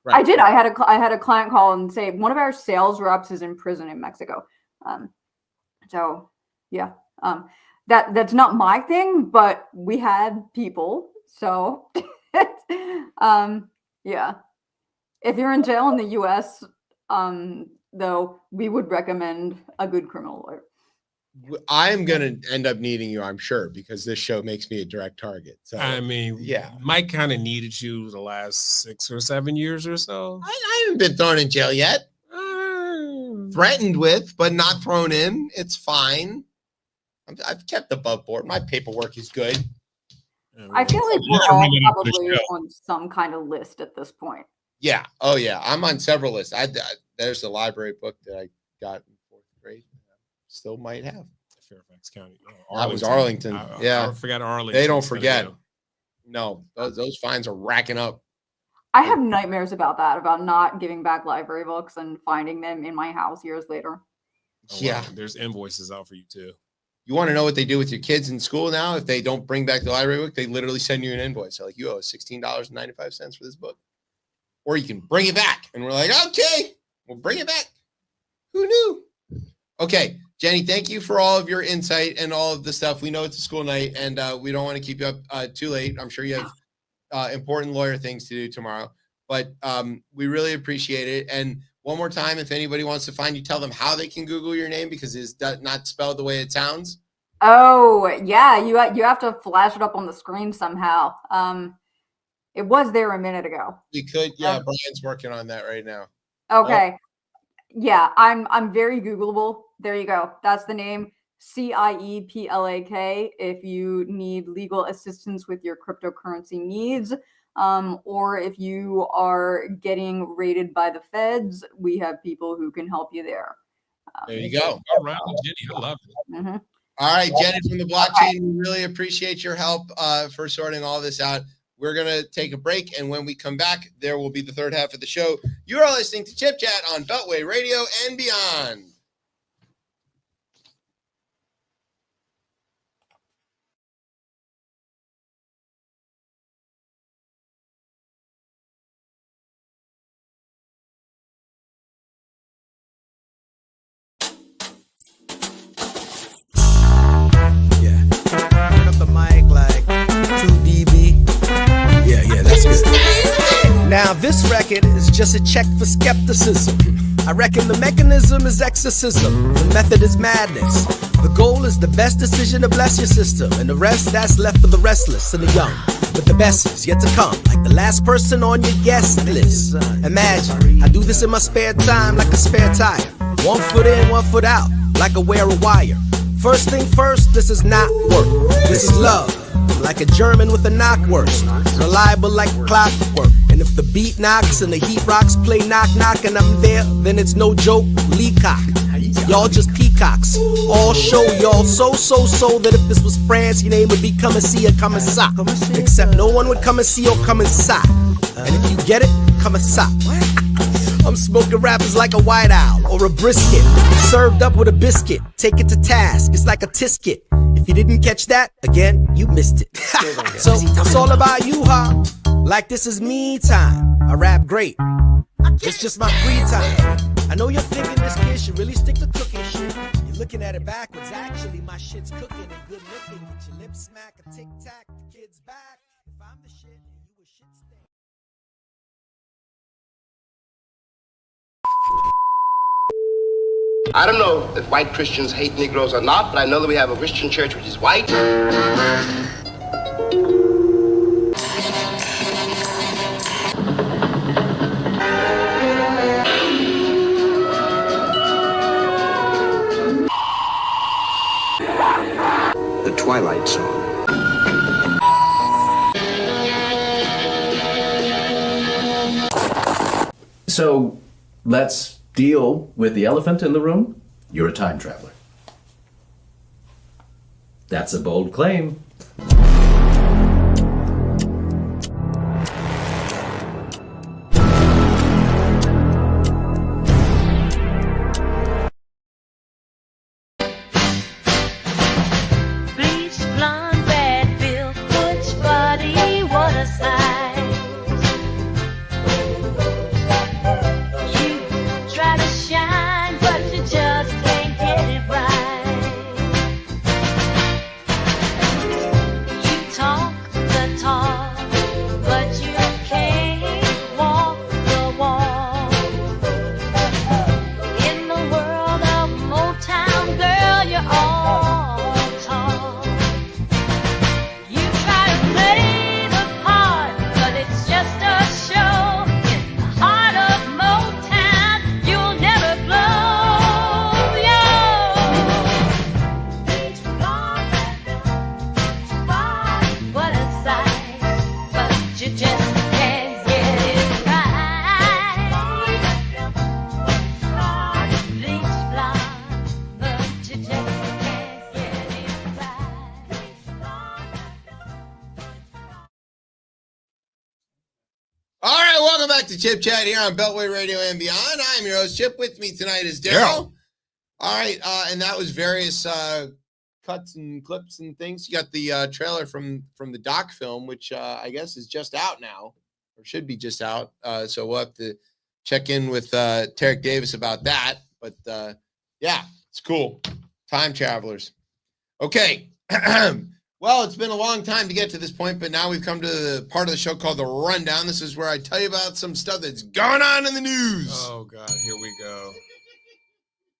Right. I did. I had a client call and say one of our sales reps is in prison in Mexico. So yeah, that's not my thing, but we had people. So yeah, if you're in jail in the U.S., though, we would recommend a good criminal lawyer. I'm going to end up needing you, I'm sure, because this show makes me a direct target. So I mean, yeah, Mike kind of needed you the last 6 or 7 years or so. I haven't been thrown in jail yet. Threatened with, but not thrown in. It's fine. I've kept above board. My paperwork is good. I feel like we're all probably on some kind of list at this point. Yeah. Oh, yeah. I'm on several lists. There's the library book that I got in 4th grade. Still might have. Fairfax County. That was Arlington. I forgot Arlington. They don't forget. No, those fines are racking up. I have nightmares about that, about not giving back library books and finding them in my house years later. Yeah. There's invoices out for you too. You want to know what they do with your kids in school now? If they don't bring back the library book, they literally send you an invoice. They're like, you owe $16.95 for this book. Or you can bring it back. And we're like, okay, we'll bring it back. Who knew? Okay, Jenny, thank you for all of your insight and all of the stuff. We know it's a school night, and we don't want to keep you up too late. I'm sure you have important lawyer things to do tomorrow, but we really appreciate it. And one more time, if anybody wants to find you, tell them how they can Google your name, because it's not spelled the way it sounds. Oh, yeah, you have to flash it up on the screen somehow. It was there a minute ago. We could, yeah. Brian's working on that right now. Okay. Yeah, I'm very Googleable. There you go. That's the name. CIEPLAK. If you need legal assistance with your cryptocurrency needs, or if you are getting raided by the feds, we have people who can help you there. There you go. All right, Jenny, I love it. Mm-hmm. All right, Jenny from the blockchain, we really appreciate your help for sorting all this out. We're going to take a break, and when we come back, there will be the third half of the show. You are listening to Chip Chat on Beltway Radio and beyond. Turn up the mic like 2 dB. Yeah, that's good. Now this record is just a check for skepticism. I reckon the mechanism is exorcism. The method is madness. The goal is the best decision to bless your system, and the rest, that's left for the restless and the young. But the best is yet to come, like the last person on your guest list. Imagine, I do this in my spare time like a spare tire. 1 foot in, 1 foot out, like I wear a wire. First thing first, this is not work. This is love, like a German with a knockwurst. Reliable like clockwork. And if the beat knocks and the heat rocks play knock knock and I'm there, then it's no joke, leacock. Y'all just peacocks. All show y'all so that if this was France, your name would be come and see or come and sock. Except no one would come and see or come and sock. And if you get it, come and sock. I'm smoking rappers like a white owl or a brisket, served up with a biscuit. Take it to task, it's like a tisket. If you didn't catch that, again, you missed it. So it's all about you, huh? Like this is me time. I rap great. It's just my free time. I know you're thinking this kid should really stick to cooking shit. You're looking at it backwards. Actually, my shit's cooking and good looking. Get your lips smack a tic tac. The kid's back. If I'm the shit, you a shit stain. I don't know if white Christians hate Negroes or not, but I know that we have a Christian church which is white. The Twilight Zone. So let's deal with the elephant in the room. You're a time traveler. That's a bold claim. All right, welcome back to Chip Chat here on Beltway Radio and Beyond. I'm your host, Chip. With me tonight is Daryl. All right, and that was various cuts and clips and things. You got the trailer from the doc film, which I guess is just out now, or should be just out. So we'll have to check in with Tarek Davis about that. But yeah, it's cool. Time travelers. Okay. Well, it's been a long time to get to this point, but now we've come to the part of the show called The Rundown. This is where I tell you about some stuff that's going on in the news. Oh, God, here we go.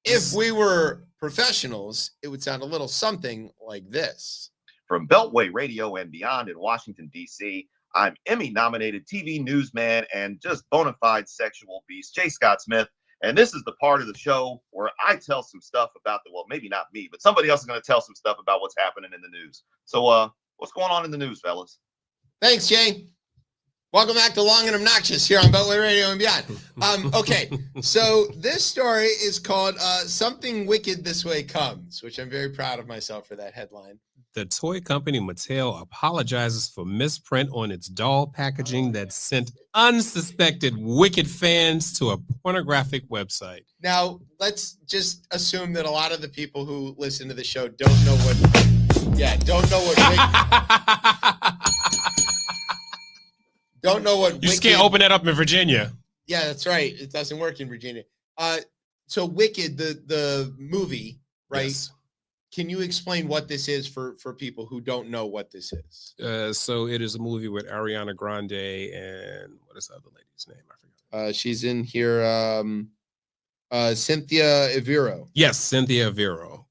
If we were professionals, it would sound a little something like this. From Beltway Radio and Beyond in Washington, D.C., I'm Emmy-nominated TV newsman and just bona fide sexual beast, J. Scott Smith. And this is the part of the show where I tell some stuff about well, maybe not me, but somebody else is going to tell some stuff about what's happening in the news. So what's going on in the news, fellas? Thanks, Jay. Welcome back to Long and Obnoxious here on Beltway Radio and Beyond. Okay, so this story is called Something Wicked This Way Comes, which I'm very proud of myself for that headline. The toy company Mattel apologizes for misprint on its doll packaging that sent unsuspected wicked fans to a pornographic website. Now, let's just assume that a lot of the people who listen to the show don't know what don't know what You just can't open that up in Virginia. Yeah, that's right. It doesn't work in Virginia. So Wicked, the movie, right? Yes. Can you explain what this is for people who don't know what this is? So it is a movie with Ariana Grande and what is the other lady's name? I forgot. She's in here, Cynthia Evero. Yes, Cynthia Evero.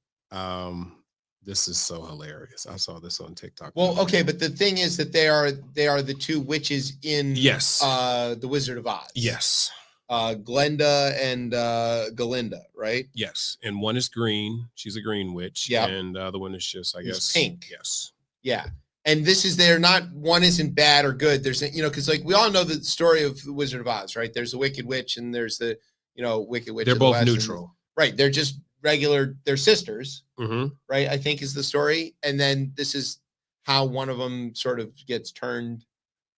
This is so hilarious. I saw this on TikTok. Well, okay, but the thing is that they are the two witches in The Wizard of Oz. Yes. Glenda and Galinda, right? Yes. And one is green. She's a green witch. Yeah. And the other one is just, I guess, pink. Yes. Yeah. And this is one isn't bad or good. There's, because like we all know the story of the Wizard of Oz, right? There's the Wicked Witch and there's the, Wicked Witch. They're both neutral. Right. They're just regular, they're sisters, Mm-hmm. right? I think is the story. And then this is how one of them sort of gets turned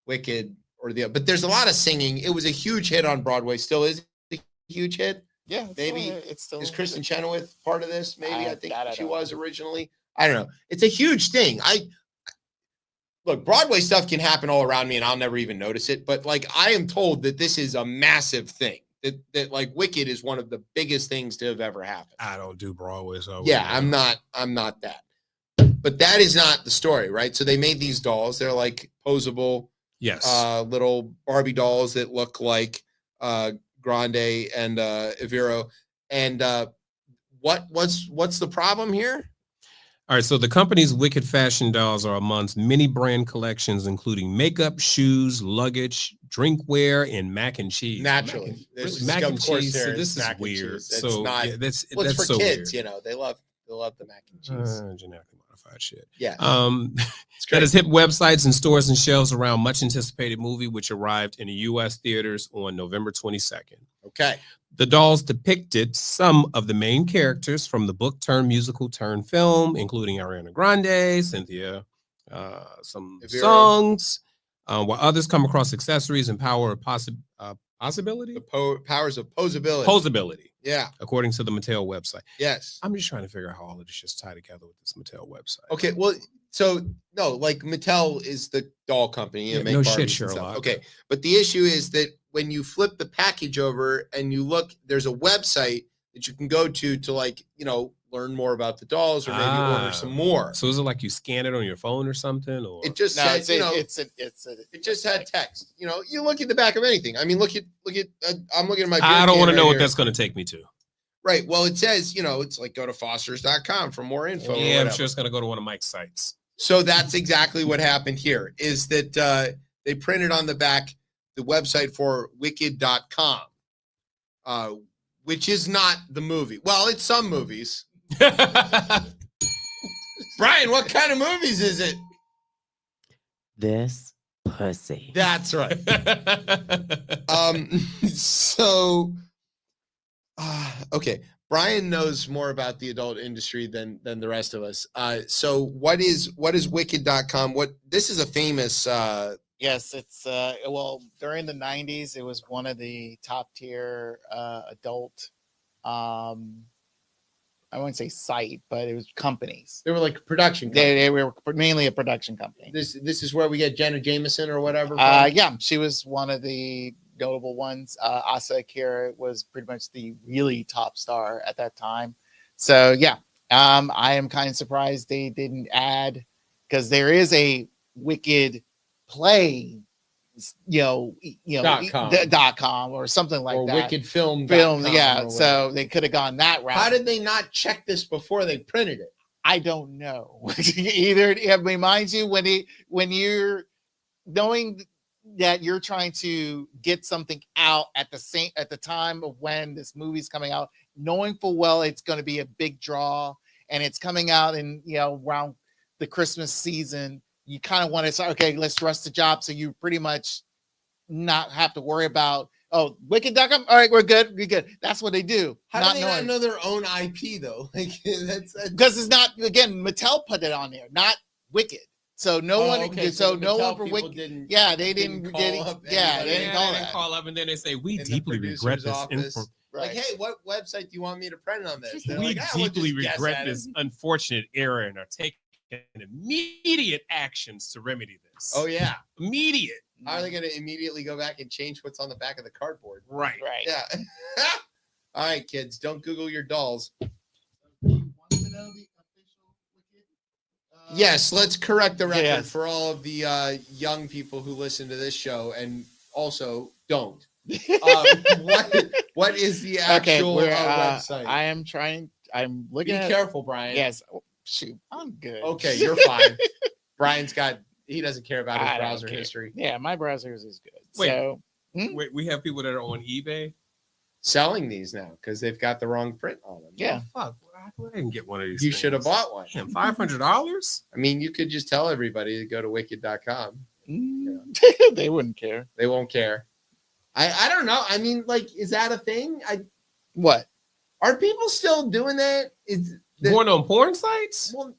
wicked or the other. But there's a lot of singing. It was a huge hit on Broadway. Still is a huge hit. Yeah. Maybe it's still is Kristen Chenoweth part of this? Maybe I think she was know. originally. I don't know. It's a huge thing. Look, Broadway stuff can happen all around me and I'll never even notice it. But like, I am told that this is a massive thing. That like Wicked is one of the biggest things to have ever happened. I don't do Broadway, so yeah, I'm not that. But that is not the story, right? So they made these dolls. They're like posable, yes, little Barbie dolls that look like Grande and Evero. And what's the problem here? All right, so the company's Wicked fashion dolls are amongst many brand collections, including makeup, shoes, luggage, drinkware, and mac and cheese. Naturally, mac and cheese. So this is weird. So not, yeah, that's for so kids. weird. They love the mac and cheese. Genetically modified shit. Yeah. That has hit websites and stores and shelves around much anticipated movie, which arrived in the U.S. theaters on November 22nd. Okay. The dolls depicted some of the main characters from the book turned musical turned film, including Ariana Grande, Cynthia, some Evero. songs, while others come across accessories and power of possibility. The powers of posability. Posability. Yeah. According to the Mattel website. Yes. I'm just trying to figure out how all of this just tie together with this Mattel website. Okay. Well, so no, like Mattel is the doll company. Yeah, And make no Barbies shit, and Sherlock. stuff. Okay. But the issue is that when you flip the package over and you look, there's a website that you can go to like, learn more about the dolls or maybe order some more. So is it like you scan it on your phone or something? Or It just says, it just had text. You look at the back of anything. I mean, look at. I'm looking at my. I don't want to know what that's going to take me to. Right. Well, it says, it's like go to Fosters.com for more info. Yeah, I'm sure it's going to go to one of Mike's sites. So that's exactly what happened here. Is that they printed on the back the website for Wicked.com, which is not the movie. Well, it's some movies. Brian, what kind of movies is it? This pussy. That's right. So, okay. Brian knows more about the adult industry than the rest of us. So what is Wicked.com? This is a famous Yes, it's well, during the 90s it was one of the top tier adult I wouldn't say site, but it was companies. they were like production company. They were mainly a production company. This is where we get Jenna Jameson or whatever from? Yeah, she was one of the notable ones. Asa Akira was pretty much the really top star at that time. So yeah, I am kind of surprised they didn't add, because there is a Wicked play, .com or something like or that. Wicked Film. Yeah. So they could have gone that route. How did they not check this before they printed it? I don't know. Either it reminds you when you're knowing that you're trying to get something out at the time of when this movie's coming out, knowing full well it's going to be a big draw and it's coming out in around the Christmas season. You kind of want to say, okay, let's rush the job, so you pretty much not have to worry about, oh, Wicked.com. All right, we're good. That's what they do. How do they not know their own IP though? Like that's because it's not, again, Mattel put it on there, not Wicked. So no one. Okay, so the no Mattel one for people Wicked. didn't. Yeah, they didn't. call up They didn't call up, and then they say we in the deeply regret producer's this. office. Like, hey, what website do you want me to print on this? They're We like, we'll deeply just guess regret at this it. unfortunate error and are taking immediate actions to remedy this. Oh yeah, immediate. How are they going to immediately go back and change what's on the back of the cardboard? Right. Yeah. All right, kids, don't Google your dolls. Yes, let's correct the record for all of the young people who listen to this show, and also don't. What is the actual website? I'm looking Be at careful, Brian. Yes. Oh, shoot, I'm good. Okay, you're fine. Brian's he doesn't care about his browser history. Yeah, my browser is good. Wait, So wait, we have people that are on eBay selling these now because they've got the wrong print on them. Yeah. Oh, fuck. I didn't get one of these. You should have bought one. Damn, $500? I mean, you could just tell everybody to go to wicked.com. They wouldn't care. They won't care. I don't know. I mean, like, is that a thing? What? Are people still doing that? Going on porn sites? Well,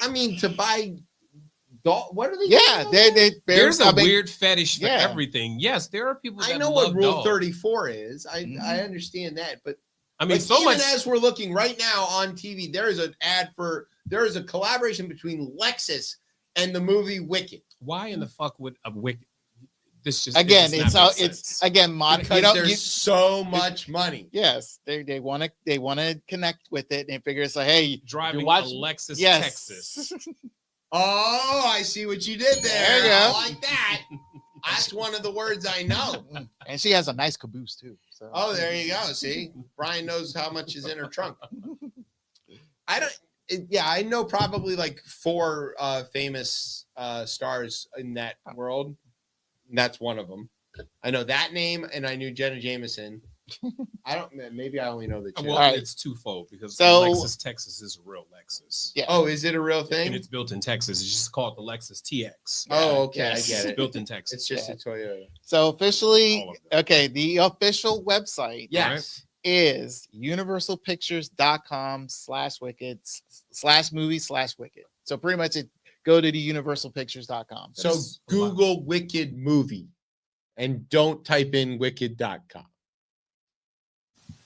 I mean, to buy what are they? Yeah, there's a weird fetish for everything. Yes, there are people that I know love what Rule dolls. 34 is. I understand that, but I mean, so much as we're looking right now on TV, there is a collaboration between Lexus and the movie Wicked. Why in the fuck would a Wicked? This just again, it's again modern. Because there's so much money. Yes, they want to connect with it and figure it's like, hey, driving a Lexus, yes. Texas. Oh, I see what you did there. There you go. I like that. That's one of the words I know. And she has a nice caboose too. So. Oh, there you go. See, Brian knows how much is in her trunk. I know probably like 4 famous stars in that world. And that's one of them. I know that name, and I knew Jenna Jameson. Maybe I only know the two. Well, it's twofold because Lexus Texas is a real Lexus. Yeah. Oh, is it a real thing? And it's built in Texas. It's just called the Lexus TX. Oh, okay. Yes. I get it. It's built in Texas. It's just a Toyota. So officially, okay, the official website is universalpictures.com/wicked/movie/wicked. So pretty much go to the universalpictures.com. So Google Wicked movie and don't type in wicked.com.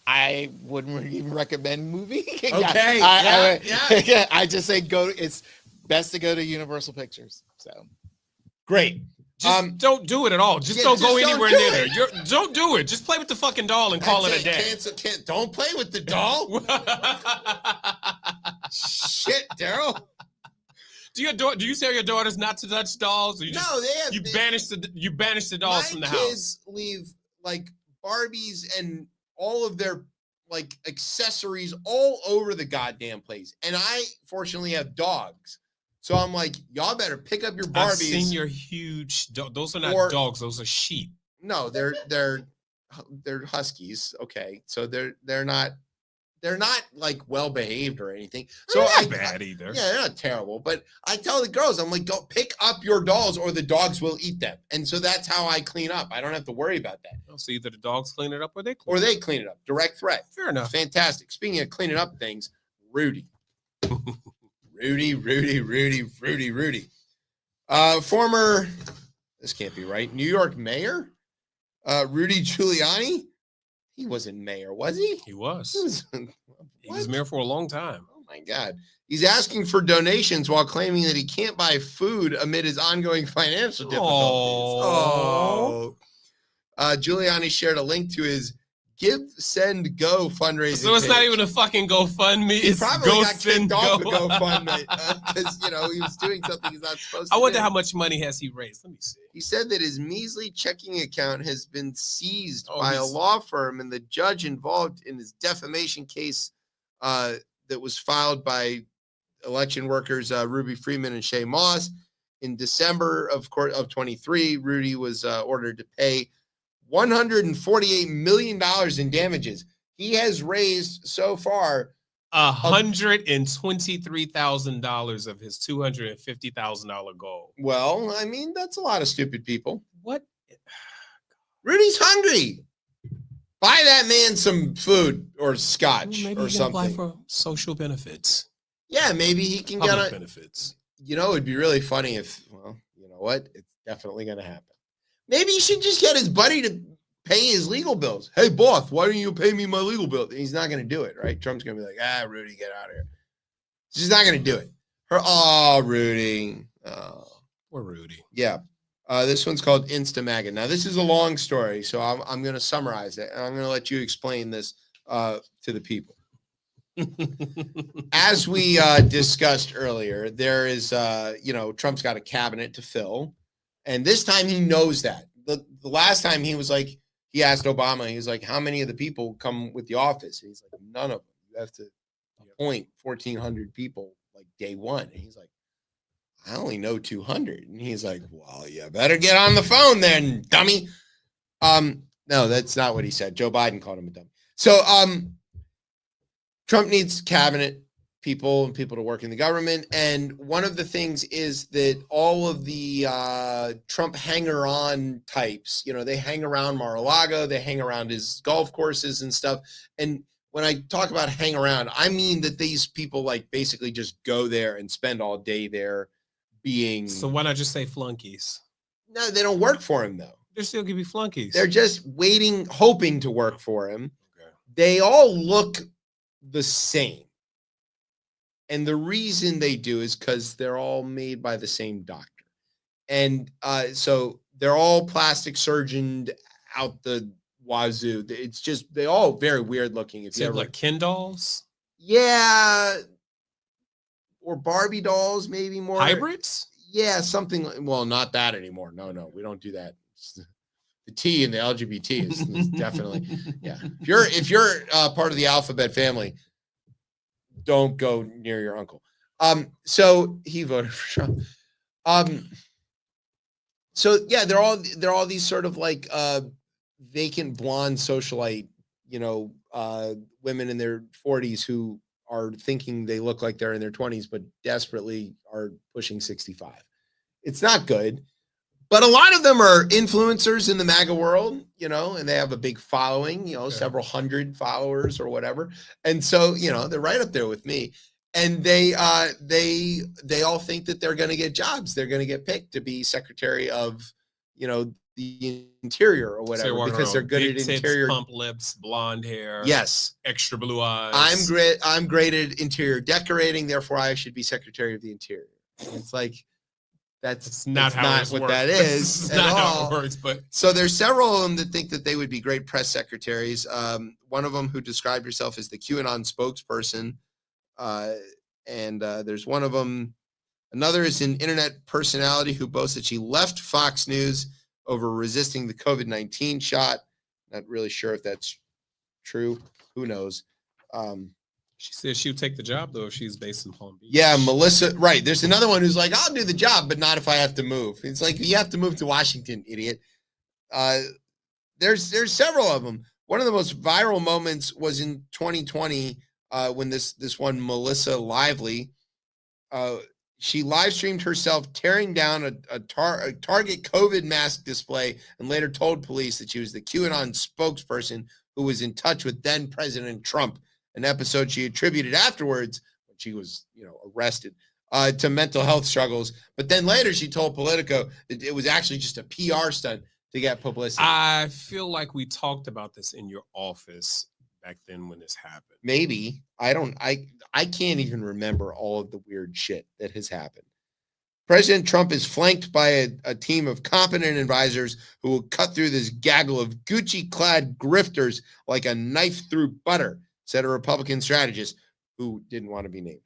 I wouldn't even recommend movie. Okay. I just say it's best to go to Universal Pictures. So great. Just don't do it at all. Just don't go anywhere near there. Don't do it. Just play with the fucking doll and call it a day. Don't play with the doll. Shit, Daryl. Do you tell your daughters not to touch dolls? Or you banish the dolls from the house. My kids leave like Barbies and all of their like accessories all over the goddamn place. And I fortunately have dogs. So I'm like, y'all better pick up your Barbies. I've seen your huge those are not dogs, those are sheep. No, they're huskies. Okay. So they're not they're not like well behaved or anything. So They're not bad either. Yeah, they're not terrible. But I tell the girls, I'm like, go pick up your dolls or the dogs will eat them. And so that's how I clean up. I don't have to worry about that. Oh, so either the dogs clean it up or they clean it up. Direct threat. Fair enough. Fantastic. Speaking of cleaning up things, Rudy. Rudy. Former, this can't be right, New York mayor, Rudy Giuliani. He wasn't mayor, was he? He was. He was mayor for a long time. Oh my God. He's asking for donations while claiming that he can't buy food amid his ongoing financial difficulties. Oh. Giuliani shared a link to his Give, Send, Go fundraising. So it's not even a fucking GoFundMe. He It's probably Go, got Send, kicked off Go. the GoFundMe because he was doing something he's not supposed to. I wonder do. how much money has he raised. Let me see. He said that his measly checking account has been seized by a law firm, and the judge involved in his defamation case that was filed by election workers Ruby Freeman and Shay Moss in December of 23. Rudy was ordered to pay $148 million in damages. He has raised so far $123,000 of his $250,000 goal. Well, I mean, that's a lot of stupid people. What? Rudy's hungry. Buy that man some food or scotch Maybe or he can apply something. for social benefits. Yeah, maybe he can Public get a benefits. It'd be really funny if, well, you know what? It's definitely going to happen. Maybe he should just get his buddy to pay his legal bills. Hey, boss, why don't you pay me my legal bill? He's not going to do it, right? Trump's going to be like, Rudy, get out of here. She's not going to do it. Rudy. Oh. Poor Rudy. Yeah. This one's called Instamaga. Now, this is a long story, so I'm going to summarize it, and I'm going to let you explain this to the people. As we discussed earlier, there is, Trump's got a cabinet to fill, and this time he knows that. The last time he was like, he asked Obama, he was like, how many of the people come with the office? And he's like, none of them. You have to appoint 1,400 people like day one. And he's like, I only know 200. And he's like, well, you better get on the phone then, dummy. No, that's not what he said. Joe Biden called him a dummy. So Trump needs cabinet people and people to work in the government. And one of the things is that all of the Trump hanger-on types, they hang around Mar-a-Lago, they hang around his golf courses and stuff. And when I talk about hang around, I mean that these people like basically just go there and spend all day there being. So why not just say flunkies? No, they don't work for him though. They're still gonna be flunkies. They're just waiting, hoping to work for him. Okay. They all look the same. And the reason they do is because they're all made by the same doctor. And so they're all plastic surgeoned out the wazoo. It's just, they all very weird looking. If you ever like Ken dolls? Yeah. Or Barbie dolls, maybe more. Hybrids? Yeah, something like, well, not that anymore. No, we don't do that. The T in the LGBT is definitely, yeah. If you're part of the alphabet family, don't go near your uncle. So he voted for Trump. So yeah, they're all these sort of like vacant blonde socialite, women in their 40s who are thinking they look like they're in their 20s, but desperately are pushing 65. It's not good. But a lot of them are influencers in the MAGA world, and they have a big following, several hundred followers or whatever. And so, they're right up there with me. And they all think that they're going to get jobs. They're going to get picked to be secretary of, the interior or whatever, because they're good at interior. Pump lips, blonde hair. Yes. Extra blue eyes. I'm great at interior decorating. Therefore, I should be secretary of the interior. And it's like, that's not what that is. That's not how it works. But so there's several of them that think that they would be great press secretaries. One of them who described herself as the QAnon spokesperson, and there's one of them. Another is an internet personality who boasts that she left Fox News over resisting the COVID-19 shot. Not really sure if that's true. Who knows? She said she would take the job, though, if she's based in Palm Beach. Yeah, Melissa. Right. There's another one who's like, I'll do the job, but not if I have to move. It's like, you have to move to Washington, idiot. There's several of them. One of the most viral moments was in 2020 when this one Melissa Lively, she live streamed herself tearing down a Target COVID mask display and later told police that she was the QAnon spokesperson who was in touch with then President Trump, an episode she attributed afterwards when she was, arrested, to mental health struggles. But then later she told Politico that it was actually just a PR stunt to get publicity. I feel like we talked about this in your office back then when this happened. Maybe. I can't even remember all of the weird shit that has happened. President Trump is flanked by a team of competent advisors who will cut through this gaggle of Gucci-clad grifters like a knife through butter, said a Republican strategist who didn't want to be named.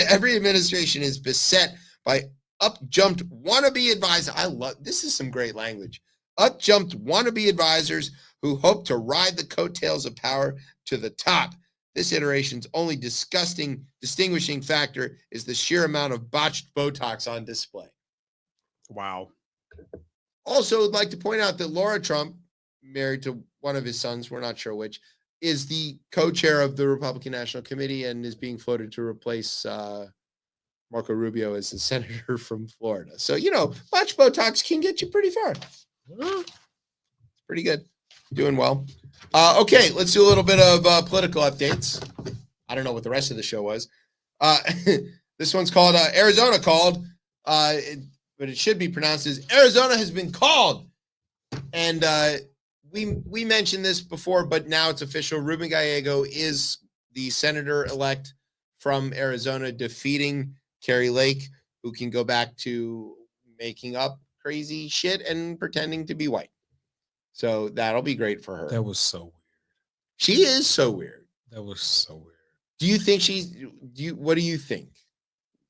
Every administration is beset by up-jumped wannabe advisors. This is some great language. Up-jumped wannabe advisors who hope to ride the coattails of power to the top. This iteration's only distinguishing factor is the sheer amount of botched Botox on display. Wow. Also, I'd like to point out that Laura Trump, married to one of his sons, we're not sure which, is the co-chair of the Republican National Committee and is being floated to replace Marco Rubio as the senator from Florida. So, botched Botox can get you pretty far. It's pretty good. Doing well. Okay, let's do a little bit of political updates. I don't know what the rest of the show was. This one's called Arizona Called, but it should be pronounced as Arizona has been called. And we mentioned this before, but now it's official. Ruben Gallego is the senator-elect from Arizona, defeating Carrie Lake, who can go back to making up crazy shit and pretending to be white. So that'll be great for her. That was so weird. She is so weird. That was so weird. Do you think what do you think?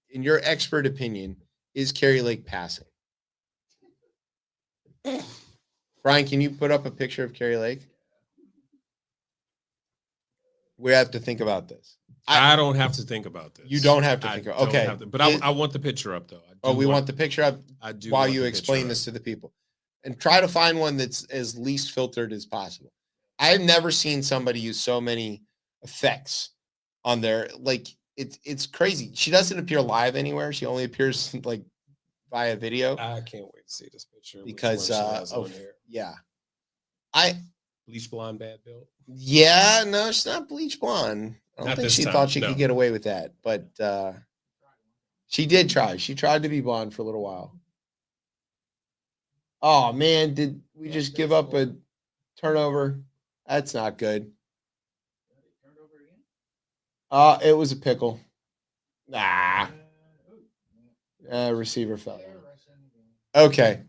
In your expert opinion, is Carrie Lake passing? Brian, can you put up a picture of Carrie Lake? We have to think about this. I don't have to think about this. You don't have to think about it. Okay. But I want the picture up, though. We want the picture up I do while want you the explain picture this to the people. And try to find one that's as least filtered as possible. I've never seen somebody use so many effects on their, it's crazy. She doesn't appear live anywhere. She only appears via video. I can't wait to see this picture because of bleach blonde bad build. Yeah, no, she's not bleach blonde. I don't Not think this she time, thought she no. could get away with that, but she did try. She tried to be blonde for a little while. Oh man, did we just give up a turnover? That's not good. It was a pickle. Receiver fell. Okay.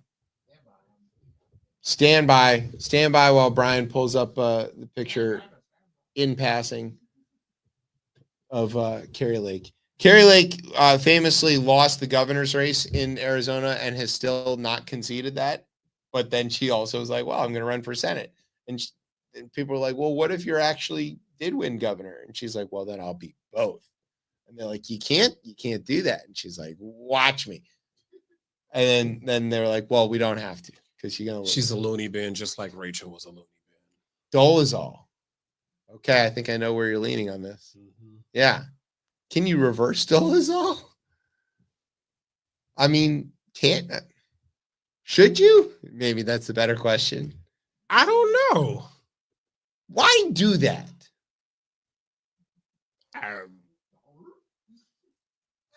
Stand by while Brian pulls up the picture in passing of Carrie Lake. Carrie Lake famously lost the governor's race in Arizona and has still not conceded that. But then she also was like, well, I'm going to run for Senate. And people were like, well, what if you actually did win governor? And she's like, well, then I'll be both. And they're like, you can't do that. And she's like, watch me. And then they're like, well, we don't have to because you're going to lose. She's a loony bin, just like Rachel was a loony bin. Dolezal. Okay, I think I know where you're leaning on this. Mm-hmm. Yeah. Can you reverse Dolezal? I mean, should you? Maybe that's a better question. I don't know. Why do that?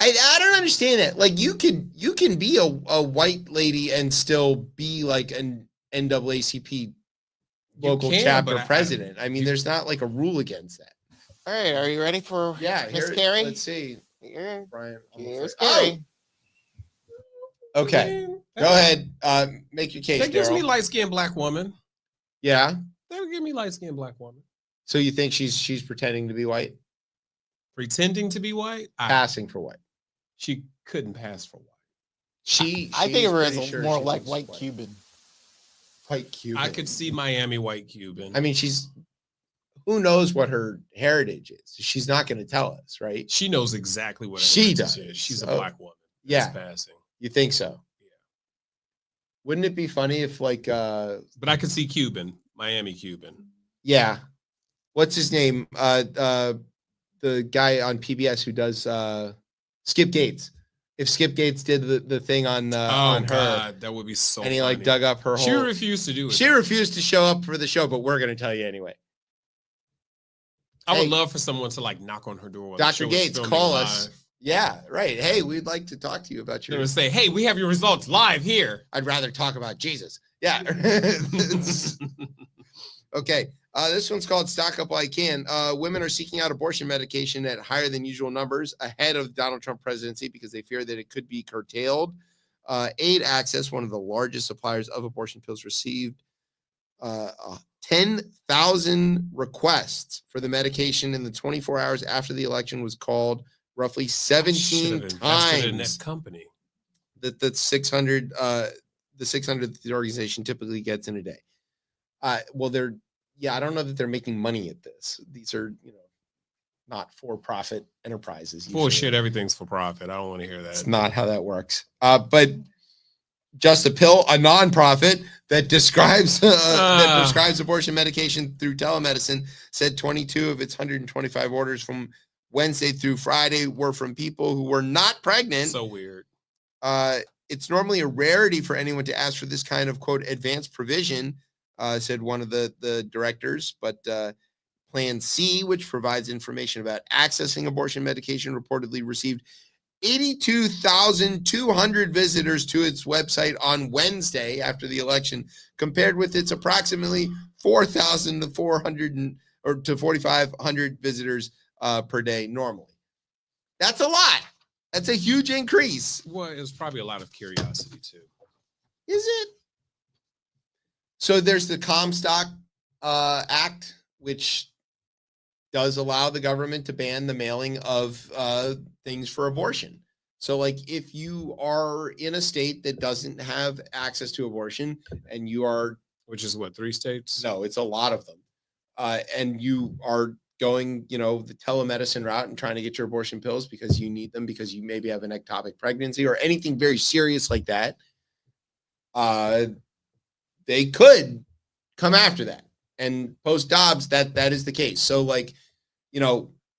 I don't understand that. Like you can be a white lady and still be like an NAACP local chapter president. I mean, there's not like a rule against that. All right, are you ready for Miss Carrie? Let's see. Here, Brian. here's Carrie. Okay. Go ahead. Make your case. That gives Daryl. me light-skinned black woman. Yeah. That'll give me light-skinned black woman. So you think she's pretending to be white? Pretending to be white? Passing for white. She couldn't pass for white. I think it was more like white Cuban. White Cuban. I could see Miami white Cuban. I mean, who knows what her heritage is? She's not going to tell us, right? She knows exactly what she does. Is. She's a black woman. Yeah. Passing. You think so? Yeah. Wouldn't it be funny if but I could see Cuban, Miami Cuban. Yeah. What's his name? the guy on PBS who does Skip Gates. If Skip Gates did the thing on her, God, that would be so and he funny. like dug up her She whole. refused to do it. She refused to show up for the show, but we're gonna tell you anyway. I would love for someone to like knock on her door. While Dr. the show is Gates, filming call live. us. Yeah, right. Hey, we'd like to talk to you about They your. would say, "Hey, we have your results live here." I'd rather talk about Jesus. Yeah. Okay. This one's called Stock Up While You Can. Women are seeking out abortion medication at higher than usual numbers ahead of the Donald Trump presidency because they fear that it could be curtailed. Aid Access, one of the largest suppliers of abortion pills, received 10,000 requests for the medication in the 24 hours after the election was called, roughly 17 times in that company. that the 600 that the organization typically gets in a day. Well, I don't know that they're making money at this. These are, not for-profit enterprises. Usually. Bullshit, everything's for profit. I don't want to hear that. It's not how that works. But Just a Pill, a nonprofit that describes that prescribes abortion medication through telemedicine, said 22 of its 125 orders from Wednesday through Friday were from people who were not pregnant. So weird. It's normally a rarity for anyone to ask for this kind of, quote, advanced provision, said one of the directors. But Plan C, which provides information about accessing abortion medication, reportedly received 82,200 visitors to its website on Wednesday after the election, compared with its approximately 4,400 to 4,500 visitors per day normally. That's a lot. That's a huge increase. Well, it was probably a lot of curiosity too. Is it? So there's the Comstock Act, which does allow the government to ban the mailing of things for abortion. So like if you are in a state that doesn't have access to abortion and you are, which is what, 3 states? No, it's a lot of them. And you are going, the telemedicine route and trying to get your abortion pills because you need them because you maybe have an ectopic pregnancy or anything very serious like that. They could come after that. And post Dobbs, that is the case. So like,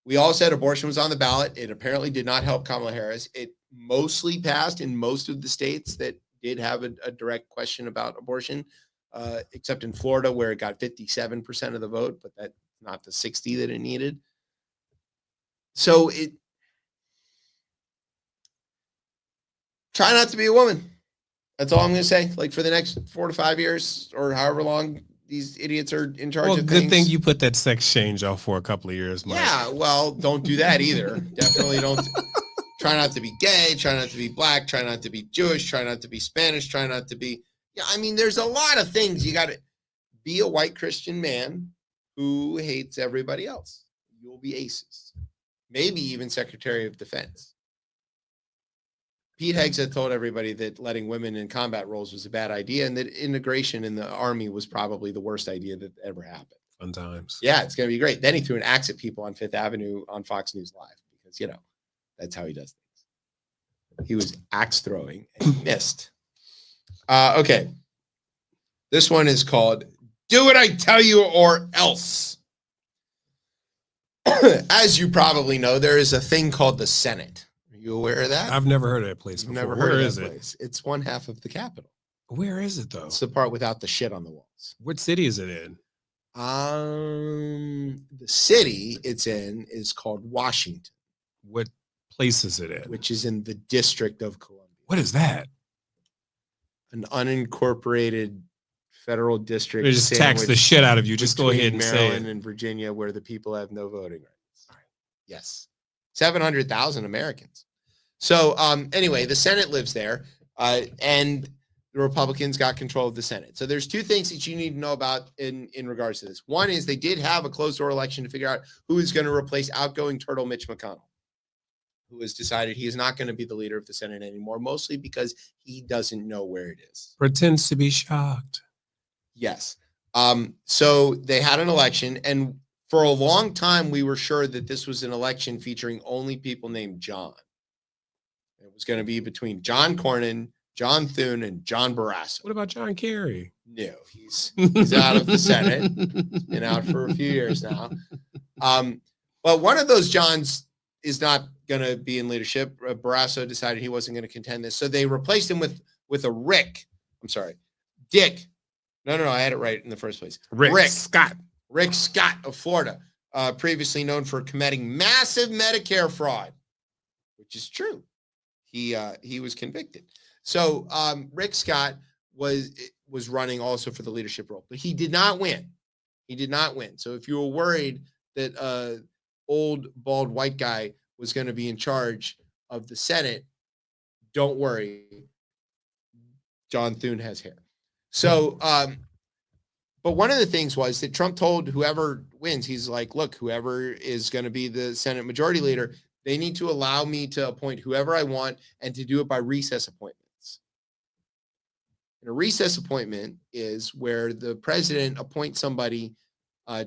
we all said abortion was on the ballot. It apparently did not help Kamala Harris. It mostly passed in most of the states that did have a direct question about abortion, except in Florida where it got 57% of the vote, but that's not the 60 that it needed. So try not to be a woman. That's all I'm going to say. Like for the next 4 to 5 years or however long these idiots are in charge of things. Good thing you put that sex change off for a couple of years, Mike. Yeah, well, don't do that either. Definitely don't. Try not to be gay. Try not to be black. Try not to be Jewish. Try not to be Spanish. Try not to be. Yeah, I mean, there's a lot of things. You got to be a white Christian man who hates everybody else. You'll be aces. Maybe even Secretary of Defense. Pete Hegseth told everybody that letting women in combat roles was a bad idea and that integration in the army was probably the worst idea that ever happened. Fun times. Yeah, it's going to be great. Then he threw an axe at people on Fifth Avenue on Fox News Live because, that's how he does things. He was axe throwing and he missed. Okay. This one is called Do What I Tell You or Else. As you probably know, there is a thing called the Senate. You aware of that? I've never heard of that place before. Never Where heard is of that it? place. It's one half of the Capitol. Where is it though? It's the part without the shit on the walls. What city is it in? The city it's in is called Washington. What place is it in? Which is in the District of Columbia. What is that? An unincorporated federal district. They just tax the shit out of you. Just go ahead and say Maryland it. and Virginia, where the people have no voting rights. Yes, 700,000 Americans. So anyway, the Senate lives there, and the Republicans got control of the Senate. So there's 2 things that you need to know about in regards to this. One is they did have a closed door election to figure out who is going to replace outgoing turtle Mitch McConnell, who has decided he is not going to be the leader of the Senate anymore, mostly because he doesn't know where it is. Pretends to be shocked. Yes. So they had an election, and for a long time, we were sure that this was an election featuring only people named John. It was going to be between John Cornyn, John Thune, and John Barrasso. What about John Kerry? No, he's out of the Senate. He's been out for a few years now. Well, one of those Johns is not going to be in leadership. Barrasso decided he wasn't going to contend this, so they replaced him with a Rick. I'm sorry, Dick. No, I had it right in the first place. Rick Scott. Rick Scott of Florida, previously known for committing massive Medicare fraud, which is true. He was convicted. So Rick Scott was running also for the leadership role, but he did not win. He did not win. So if you were worried that old bald white guy was going to be in charge of the Senate, don't worry. John Thune has hair. So, but one of the things was that Trump told whoever wins, he's like, look, whoever is going to be the Senate majority leader, they need to allow me to appoint whoever I want and to do it by recess appointments. And a recess appointment is where the president appoints somebody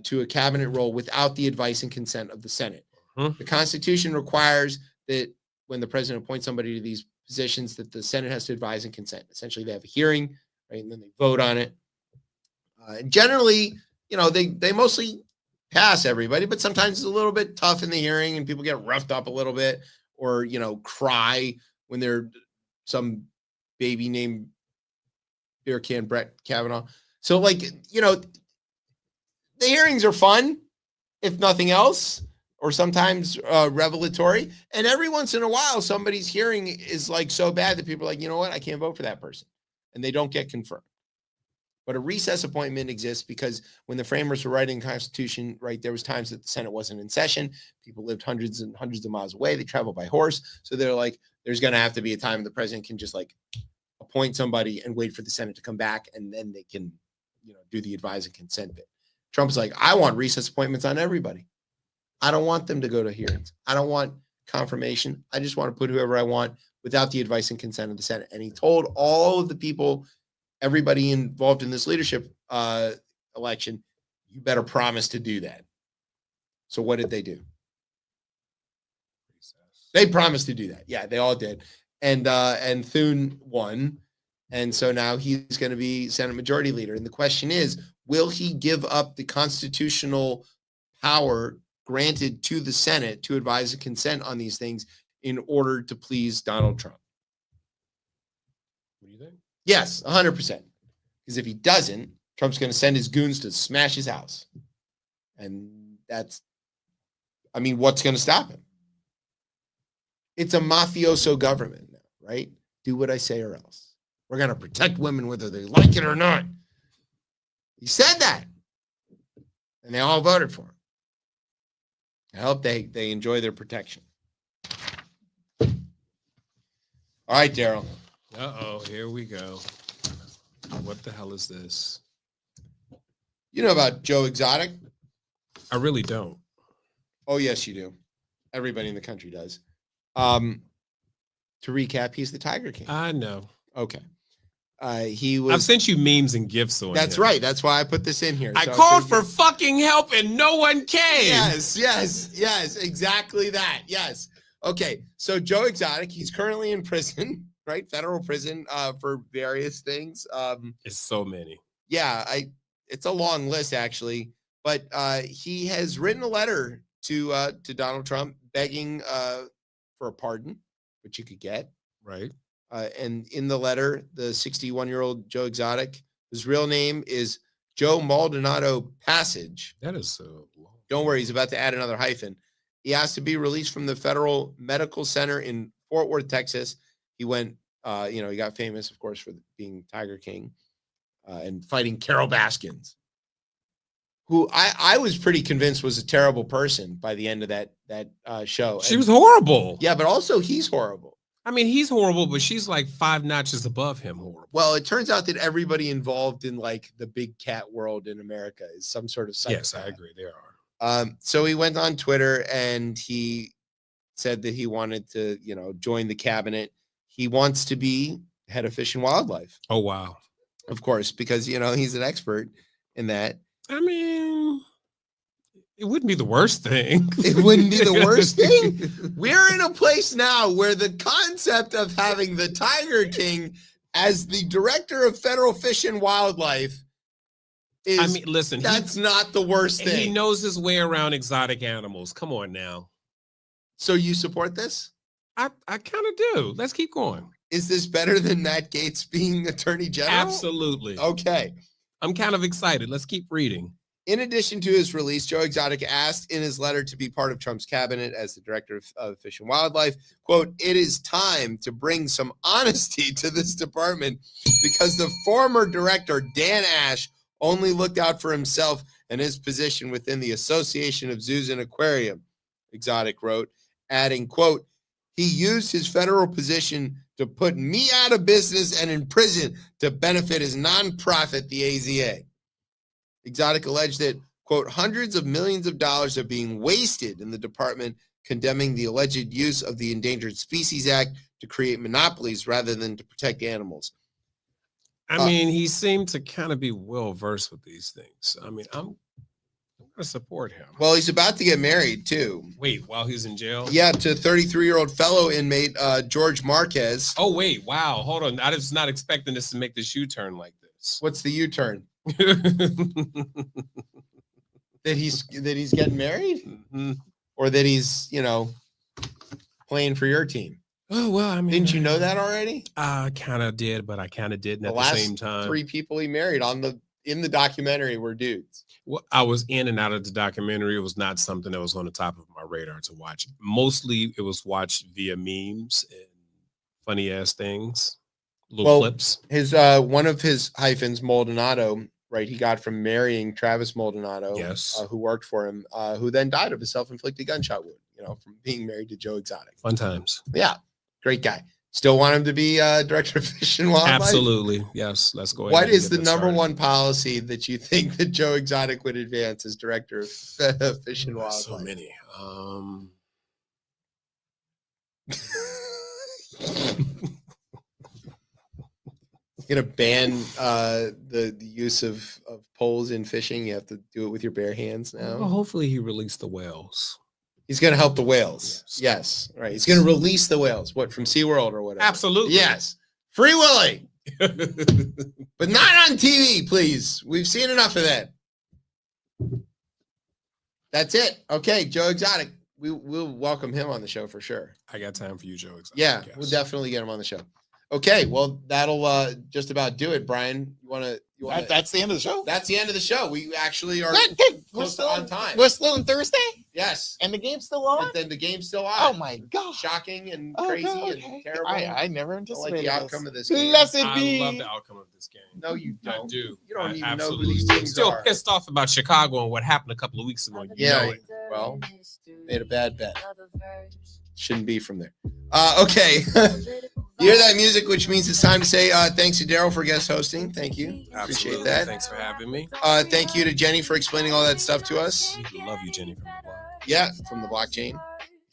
to a cabinet role without the advice and consent of the Senate. The Constitution requires that when the president appoints somebody to these positions, that the Senate has to advise and consent. Essentially, they have a hearing, right, and then they vote on it. Generally, they mostly pass everybody, but sometimes it's a little bit tough in the hearing, and people get roughed up a little bit, or cry when they're some baby named beer can Brett Kavanaugh. So, the hearings are fun, if nothing else, or sometimes revelatory. And every once in a while, somebody's hearing is so bad that people are like, you know what, I can't vote for that person. And they don't get confirmed. But a recess appointment exists because when the framers were writing the Constitution, right, there was times that the Senate wasn't in session. People lived hundreds and hundreds of miles away. They traveled by horse. So they're like, there's going to have to be a time the president can just appoint somebody and wait for the Senate to come back. And then they can, do the advise and consent bit. Trump's like, I want recess appointments on everybody. I don't want them to go to hearings. I don't want confirmation. I just want to put whoever I want without the advice and consent of the Senate. And he told all of the people, everybody involved in this leadership election, you better promise to do that. So what did they do? They promised to do that. Yeah, they all did. And Thune won. And so now he's going to be Senate Majority Leader. And the question is, will he give up the constitutional power granted to the Senate to advise and consent on these things in order to please Donald Trump? What do you think? Yes, 100%. Because if he doesn't, Trump's going to send his goons to smash his house. And what's going to stop him? It's a mafioso government now, right? Do what I say or else. We're going to protect women whether they like it or not. He said that. And they all voted for him. I hope they enjoy their protection. All right, Daryl. Uh-oh, here we go. What the hell is this? You know about Joe Exotic? I really don't. Oh, yes, you do. Everybody in the country does. To recap, he's the Tiger King. I know. Okay. I've sent you memes and gifs on That's him. right. That's why I put this in here. I called for fucking help and no one came. Yes. Exactly that. Yes. Okay. So Joe Exotic, he's currently in prison, right? Federal prison for various things. It's so many. Yeah. It's a long list actually, but he has written a letter to Donald Trump begging for a pardon, which you could get. Right. And in the letter, the 61-year-old Joe Exotic, whose real name is Joe Maldonado Passage. That is so long. Don't worry, he's about to add another hyphen. He asked to be released from the Federal Medical Center in Fort Worth, Texas. He went, he got famous, of course, for being Tiger King and fighting Carol Baskins, who I was pretty convinced was a terrible person by the end of that show. She was horrible. Yeah, but also he's horrible. He's horrible, but she's like 5 notches above him horrible. Well, it turns out that everybody involved in the big cat world in America is some sort of psychopath. Yes, I agree. There are. So he went on Twitter and he said that he wanted to, join the cabinet. He wants to be head of Fish and Wildlife. Oh, wow. Of course, because, he's an expert in that. It wouldn't be the worst thing. It wouldn't be the worst thing. We're in a place now where the concept of having the Tiger King as the director of Federal Fish and Wildlife is. I mean, listen, that's not the worst thing. He knows his way around exotic animals. Come on now. So you support this? I kind of do. Let's keep going. Is this better than Matt Gaetz being Attorney General? Absolutely. Okay. I'm kind of excited. Let's keep reading. In addition to his release, Joe Exotic asked in his letter to be part of Trump's cabinet as the director of Fish and Wildlife, quote, "It is time to bring some honesty to this department because the former director, Dan Ash, only looked out for himself and his position within the Association of Zoos and Aquarium," Exotic wrote, adding, quote, "He used his federal position to put me out of business and in prison to benefit his nonprofit, the AZA." Exotic alleged that, quote, "hundreds of millions of dollars are being wasted in the department, condemning the alleged use of the Endangered Species Act to create monopolies rather than to protect animals." I mean, he seemed to kind of be well versed with these things. I mean, I'm going to support him. Well, he's about to get married, too. Wait, while he's in jail? Yeah, to 33-year-old fellow inmate George Marquez. Oh, wait, wow. Hold on. I was not expecting this to make this U-turn like this. What's the U-turn? That he's getting married? Mm-hmm. Or that he's, playing for your team? Oh, well, I mean. Didn't you know that already? I kind of did, but I kind of didn't at the same time. 3 people he married in the documentary were dudes. Well, I was in and out of the documentary. It was not something that was on the top of my radar to watch. Mostly it was watched via memes and funny ass things, little clips. His one of his hyphens, Maldonado, right, he got from marrying Travis Maldonado, yes, who worked for him, who then died of a self-inflicted gunshot wound, from being married to Joe Exotic. Fun times. Yeah, great guy. Still want him to be director of Fish and Wildlife? Absolutely. Yes, let's go ahead. What is the number one policy that you think that Joe Exotic would advance as director of Fish and Wildlife? So many. Gonna ban the use of poles in fishing. You have to do it with your bare hands now. Well, hopefully he released the whales. He's gonna help the whales. Yes, right. He's gonna release the whales. What, from SeaWorld or whatever? Absolutely. Yes. Free Willy. But not on TV, please. We've seen enough of that. That's it. Okay, Joe Exotic. We'll welcome him on the show for sure. I got time for you, Joe Exotic. Yeah, we'll definitely get him on the show. Okay, well, that'll just about do it, Brian. You want to? That's the end of the show? That's the end of the show. We actually are close to on time. We're still on Thursday? Yes. And the game's still on? And then the game's still on. Oh, my God. Shocking and crazy and terrible. I never anticipated the outcome of this game. Blessed be. I love the outcome of this game. No, you don't. I do. You don't even absolutely know who these do. teams Still are. pissed off about Chicago and what happened a couple of weeks ago. Yeah, well, made a bad bet. Shouldn't be from there. Okay. You hear that music, which means it's time to say thanks to Daryl for guest hosting. Thank you. Appreciate that. Thanks for having me. Thank you to Jenny for explaining all that stuff to us. Love you, Jenny, from the block. Yeah, from the blockchain.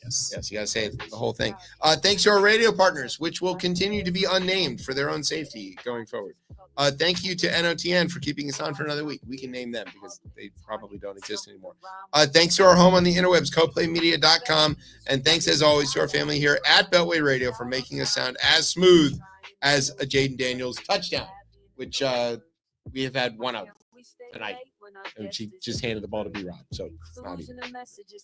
Yes. Yes, you got to say the whole thing. Thanks to our radio partners, which will continue to be unnamed for their own safety going forward. Thank you to NOTN for keeping us on for another week. We can name them because they probably don't exist anymore. Thanks to our home on the interwebs, coplaymedia.com. And thanks, as always, to our family here at Beltway Radio for making us sound as smooth as a Jaden Daniels touchdown, which we have had one of tonight. And she just handed the ball to B-Rob, so it's not even.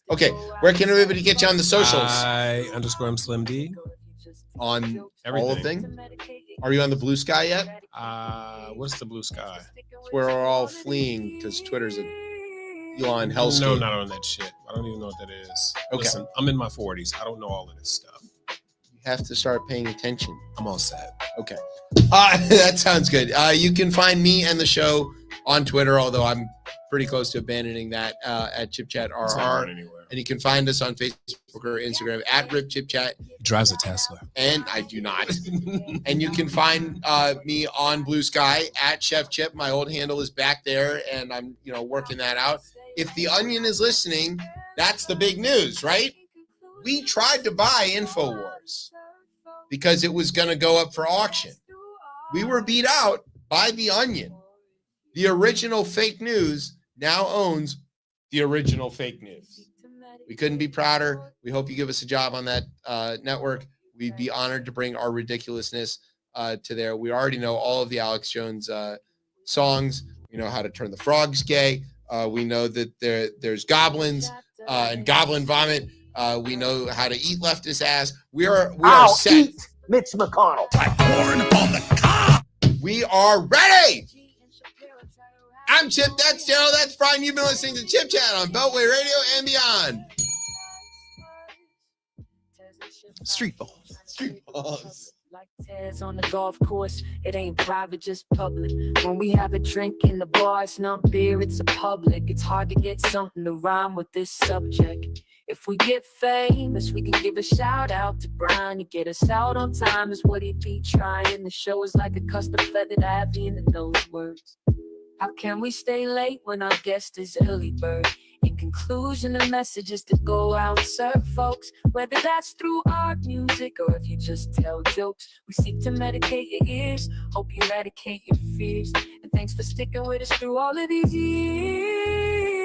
Okay, where can everybody get you on the socials? _I'm Slim D. On everything. All of things? Are you on the Blue Sky yet? What's the Blue Sky? It's where we're all fleeing because Twitter's a Elon hellscape. No, not on that shit. I don't even know what that is. Okay. Listen, I'm in my 40s. I don't know all of this stuff. You have to start paying attention. I'm all set. Okay. That sounds good. You can find me and the show on Twitter, although I'm pretty close to abandoning that at ChipChat RR. And you can find us on Facebook or Instagram at RipChipChat. He drives a Tesla. And I do not. And you can find me on Blue Sky at Chef Chip. My old handle is back there, and I'm working that out. If the Onion is listening, that's the big news, right? We tried to buy InfoWars because it was going to go up for auction. We were beat out by the Onion. The original fake news now owns the original fake news. We couldn't be prouder. We hope you give us a job on that network. We'd be honored to bring our ridiculousness to there. We already know all of the Alex Jones songs. We know how to turn the frogs gay. We know that there's goblins and goblin vomit. We know how to eat leftist ass. We are set. Eat Mitch McConnell. We are ready. I'm Chip. That's Daryl. That's Brian. You've been listening to Chip Chat on Beltway Radio and beyond. Street balls. Street balls. Like tears on the golf course, it ain't private, just public. When we have a drink in the bar, it's not beer, it's a public. It's hard to get something to rhyme with this subject. If we get famous, we can give a shout out to Brian. You get us out on time is what he'd be trying. The show is like a custom feathered avian that knows words. How can we stay late when our guest is early bird? In conclusion, the message is to go out and serve folks, whether that's through art, music, or if you just tell jokes. We seek to medicate your ears, hope you eradicate your fears. And thanks for sticking with us through all of these years.